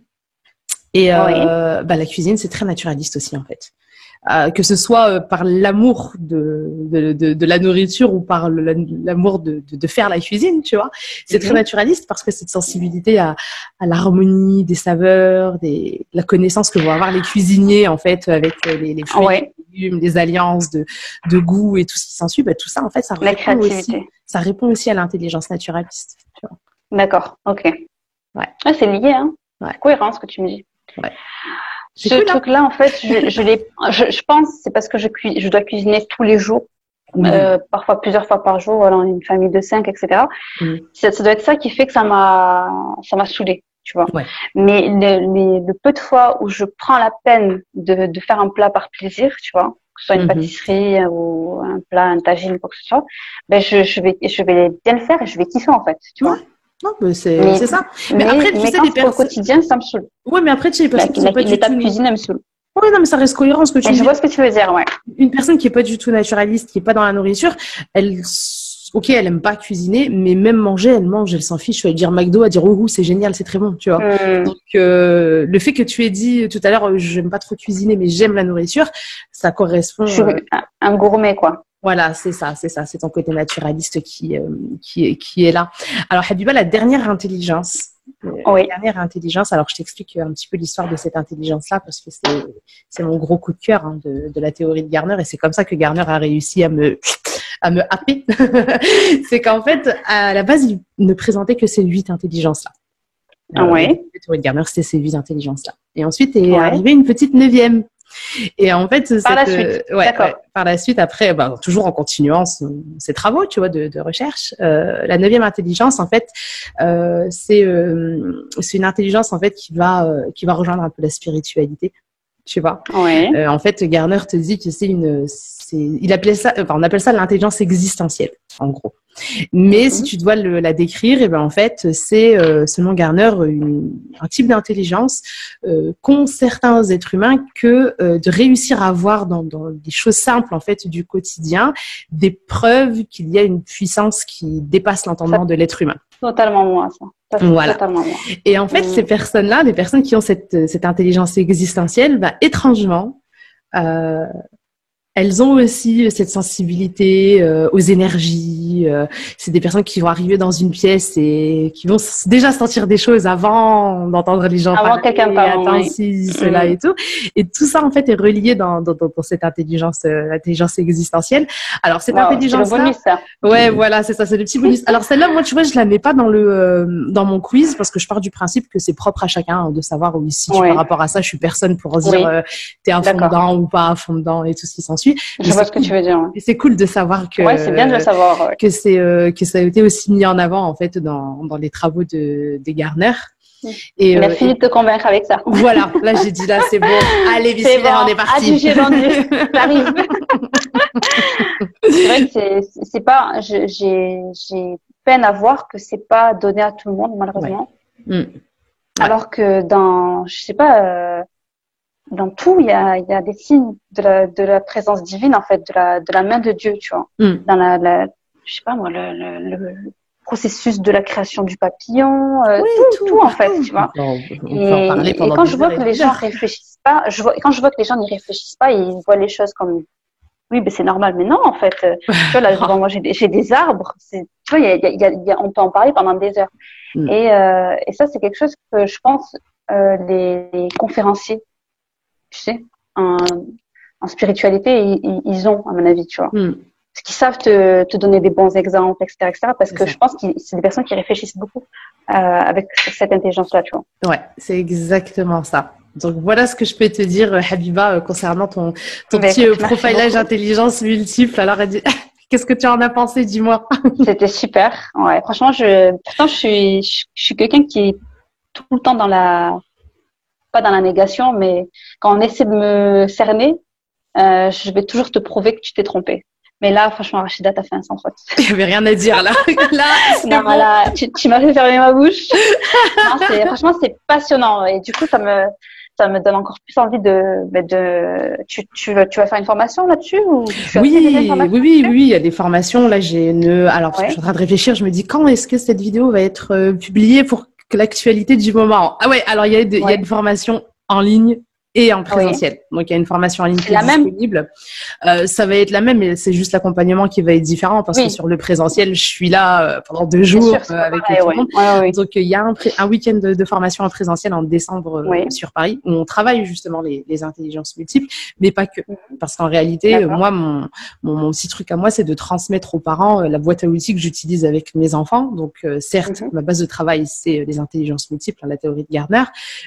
Et la cuisine c'est très naturaliste aussi en fait. Que ce soit par l'amour de la nourriture ou par l'amour de faire la cuisine, tu vois. C'est très naturaliste parce que cette sensibilité à l'harmonie des saveurs, la connaissance que vont avoir les cuisiniers, en fait, avec les fruits, les légumes, les alliances de goût et tout ce qui s'ensuit, tout ça, en fait, ça répond aussi à l'intelligence naturaliste, tu vois. D'accord, ok. Ouais. C'est lié, hein. C'est cohérent ce que tu me dis. Ouais. Ce truc-là, en fait, je pense, c'est parce que je dois cuisiner tous les jours, parfois plusieurs fois par jour, voilà, une famille de 5, etc. Ça doit être ça qui fait que ça m'a saoulée, tu vois. Ouais. Mais le peu de fois où je prends la peine de faire un plat par plaisir, tu vois, que ce soit une pâtisserie ou un plat, un tagine, quoi que ce soit, je vais bien le faire et je vais kiffer, en fait, tu vois. Non, mais c'est ça. Mais après, tu sais, les personnes. Au quotidien, ça me saoule. Ouais, mais après, tu sais, les personnes qui sont pas du tout. Cuisine, elle me saoule. Ouais, non, mais ça reste cohérent ce que tu dis. Je vois ce que tu veux dire, ouais. Une personne qui est pas du tout naturaliste, qui est pas dans la nourriture, elle aime pas cuisiner, mais même manger, elle mange, elle s'en fiche. Elle va dire McDo, elle va dire oh, c'est génial, c'est très bon, tu vois. Donc, le fait que tu aies dit tout à l'heure, j'aime pas trop cuisiner, mais j'aime la nourriture, ça correspond. Je suis un gourmet, quoi. Voilà, c'est ça. C'est ton côté naturaliste qui est là. Alors, Habiba, la dernière intelligence. La dernière intelligence. Alors, je t'explique un petit peu l'histoire de cette intelligence-là parce que c'est mon gros coup de cœur de la théorie de Garner et c'est comme ça que Garner a réussi à me happer. C'est qu'en fait, à la base, il ne présentait que ces 8 intelligences-là. La théorie de Garner, c'était ces 8 intelligences-là. Et ensuite est arrivée une petite 9e. Et en fait, par la suite, après, toujours en continuant ses travaux, tu vois, de recherche, la 9e intelligence, en fait, c'est une intelligence en fait qui va rejoindre un peu la spiritualité, tu vois. En fait, Garner te dit que on appelle ça l'intelligence existentielle, en gros. Mais si tu dois la décrire, et ben en fait, c'est selon Garner un type d'intelligence qu'ont certains êtres humains que de réussir à voir dans des choses simples en fait du quotidien des preuves qu'il y a une puissance qui dépasse l'entendement de l'être humain. Totalement moi ça. Voilà. Totalement moi. Et en fait, ces personnes-là, des personnes qui ont cette intelligence existentielle, étrangement, elles ont aussi cette sensibilité aux énergies. C'est des personnes qui vont arriver dans une pièce et qui vont déjà sentir des choses avant d'entendre les gens parler. Avant quelqu'un parle. Cela et tout. Et tout ça, en fait, est relié dans cette intelligence existentielle. Alors, cette intelligence-là. C'est le bonus, ça. Ouais, voilà, c'est ça, c'est le petit bonus. Alors, celle-là, moi, tu vois, je la mets pas dans mon quiz parce que je pars du principe que c'est propre à chacun de savoir si par rapport à ça, je suis personne pour se dire t'es à fond dedans ou pas à fond dedans et tout ce qui s'ensuit. Je vois ce que tu veux dire. Et c'est cool de savoir que c'est bien de le savoir. Que ça a été aussi mis en avant en fait dans les travaux de Garner. Et, il a fini de te convaincre avec ça. Voilà, là j'ai dit là c'est bon, allez bismillah, on est parti. Adjugé vendu, ça arrive. C'est vrai que c'est pas, j'ai peine à voir que c'est pas donné à tout le monde malheureusement. Ouais. Alors que je sais pas, dans tout il y a des signes de la présence divine en fait, de la main de Dieu, tu vois. Dans je sais pas moi, le processus de la création du papillon, tout en fait, tu vois. On peut en parler pendant et quand je vois que les gens réfléchissent pas, quand je vois que les gens n'y réfléchissent pas, ils voient les choses comme oui, mais c'est normal. Mais non, en fait, tu vois, là, devant moi, j'ai des arbres. Tu vois, on peut en parler pendant des heures. Et ça, c'est quelque chose que je pense les conférenciers, tu sais, en spiritualité, ils ont, à mon avis, tu vois. Parce qu'ils savent te donner des bons exemples, etc., parce que je pense que c'est des personnes qui réfléchissent beaucoup avec cette intelligence-là, tu vois. Ouais, c'est exactement ça. Donc voilà ce que je peux te dire, Habiba, concernant ton petit profilage intelligence multiple. Alors, qu'est-ce que tu en as pensé, dis-moi? C'était super. Ouais, franchement, pourtant je suis quelqu'un qui est tout le temps pas dans la négation, mais quand on essaie de me cerner, je vais toujours te prouver que tu t'es trompé. Mais là, franchement, Rachida, t'as fait un sans faute. Il y avait rien à dire là. Là, tu m'as fait fermer ma bouche. Non, franchement, c'est passionnant. Et du coup, ça me donne encore plus envie tu vas faire une formation là-dessus ou oui, il y a des formations. Là, alors, parce que je suis en train de réfléchir, je me dis, quand est-ce que cette vidéo va être publiée pour que l'actualité du moment? Ah ouais, alors il y a une formation en ligne et en présentiel. Donc, il y a une formation en ligne qui est disponible. Ça va être la même, mais c'est juste l'accompagnement qui va être différent parce que sur le présentiel, je suis là pendant 2 jours avec tout le monde. Donc, il y a un week-end de formation en présentiel en décembre sur Paris où on travaille justement les intelligences multiples, mais pas que. Parce qu'en réalité, moi, mon petit truc à moi, c'est de transmettre aux parents la boîte à outils que j'utilise avec mes enfants. Donc, certes, ma base de travail, c'est les intelligences multiples, la théorie de Gardner,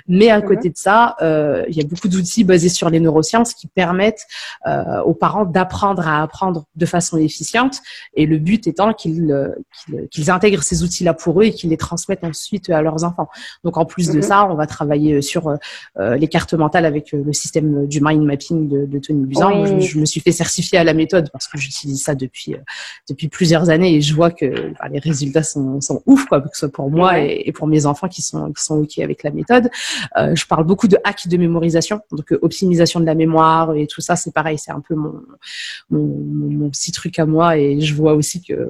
mais à côté de ça, il y a beaucoup d'outils basés sur les neurosciences qui permettent aux parents d'apprendre à apprendre de façon efficiente, et le but étant qu'ils intègrent ces outils-là pour eux et qu'ils les transmettent ensuite à leurs enfants. Donc en plus de ça, on va travailler sur les cartes mentales avec le système du mind mapping de Tony Buzan. Moi, je me suis fait certifier à la méthode parce que j'utilise ça depuis plusieurs années et je vois que les résultats sont ouf, quoi, que ce soit pour moi et pour mes enfants qui sont OK avec la méthode. Je parle beaucoup de hacks de mémorisation, donc optimisation de la mémoire et tout ça, c'est pareil, c'est un peu mon petit truc à moi, et je vois aussi que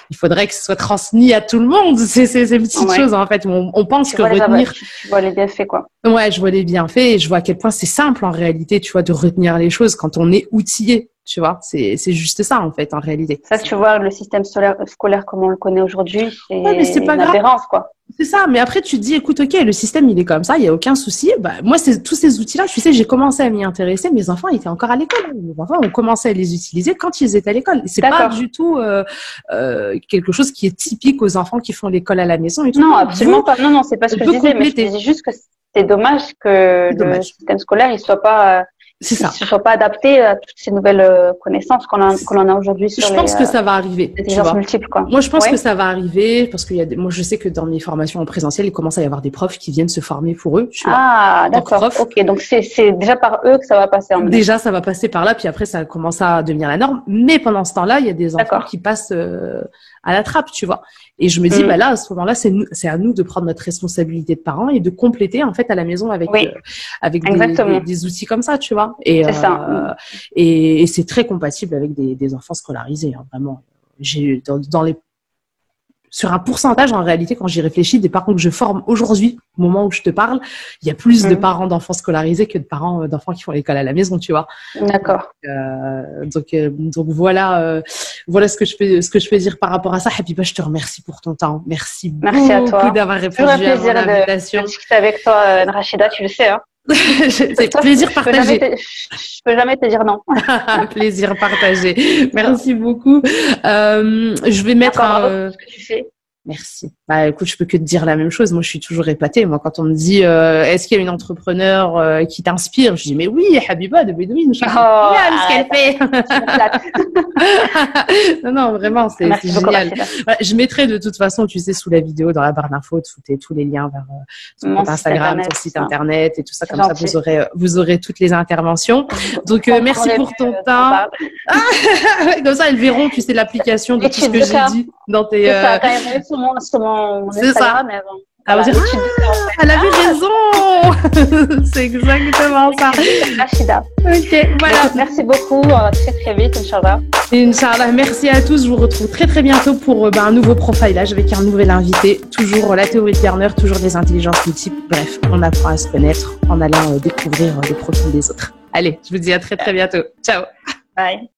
il faudrait que ce soit transmis à tout le monde, ces petites choses en fait. On pense que retenir, tu vois les bienfaits, quoi. Ouais, je vois les bienfaits et je vois à quel point c'est simple en réalité, tu vois, de retenir les choses quand on est outillé. Tu vois, c'est juste ça en fait en réalité. Ça, tu vois, le système scolaire comme on le connaît aujourd'hui, c'est pas une aberrance, quoi. C'est ça, mais après tu te dis, écoute, ok, le système il est comme ça, il y a aucun souci. Moi, tous ces outils-là, tu sais, j'ai commencé à m'y intéresser. Mes enfants étaient encore à l'école. Mes enfants ont commencé à les utiliser quand ils étaient à l'école. C'est pas du tout quelque chose qui est typique aux enfants qui font l'école à la maison et tout. Non, absolument pas. Non, c'est pas ce que je disais, mais je disais juste que c'est dommage que le système scolaire il soit pas soit pas adapté à toutes ces nouvelles connaissances qu'on en a aujourd'hui sur je pense que ça va arriver. Intelligence multiple, quoi. Moi, je pense que ça va arriver parce que moi, je sais que dans mes formations en présentiel, il commence à y avoir des profs qui viennent se former pour eux. D'accord. Ok, donc c'est déjà par eux que ça va passer. Déjà, ça va passer par là, puis après, ça commence à devenir la norme. Mais pendant ce temps-là, il y a des enfants qui passent à la trappe, tu vois. Et je me dis, là, à ce moment-là, c'est à nous de prendre notre responsabilité de parents et de compléter en fait à la maison avec des outils comme ça, tu vois. Et et c'est très compatible avec des enfants scolarisés, hein, vraiment. J'ai sur un pourcentage, en réalité, quand j'y réfléchis, des parents que je forme aujourd'hui, au moment où je te parle, il y a plus de parents d'enfants scolarisés que de parents d'enfants qui font l'école à la maison, tu vois. D'accord. Donc voilà ce que je peux dire par rapport à ça. Habiba, je te remercie pour ton temps. Merci à toi d'avoir répondu à mon invitation. De discuter avec toi, Rachida, tu le sais, hein. C'est plaisir partagé. Je peux jamais te dire non. Plaisir partagé. Merci beaucoup. Je vais mettre ce que tu fais. Merci. Bah écoute, je peux que te dire la même chose. Moi, je suis toujours épatée. Moi, quand on me dit est-ce qu'il y a une entrepreneur qui t'inspire, je dis mais oui, Habiba de Bedouine. Je trouve génial ce qu'elle fait. Non, vraiment, c'est génial. Voilà, je mettrai de toute façon, tu sais, sous la vidéo dans la barre d'infos, tous les liens vers ton compte Instagram, ton site internet et tout ça. Comme ça, vous aurez toutes les interventions. Donc merci pour ton temps. Comme ça, elles verront, tu sais, l'application de tout ce que j'ai dit dans tes. C'est ça, quand même, sur mon Instagram, mais bon. Voilà, elle avait raison. C'est exactement ça. Rachida. Ok, voilà. Donc, merci beaucoup. Très très vite, Inch'Allah. Inch'Allah. Merci à tous. Je vous retrouve très très bientôt pour un nouveau profilage avec un nouvel invité. Toujours la théorie de Garner, toujours des intelligences multiples. Bref, on apprend à se connaître en allant découvrir les profils des autres. Allez, je vous dis à très très bientôt. Ciao. Bye.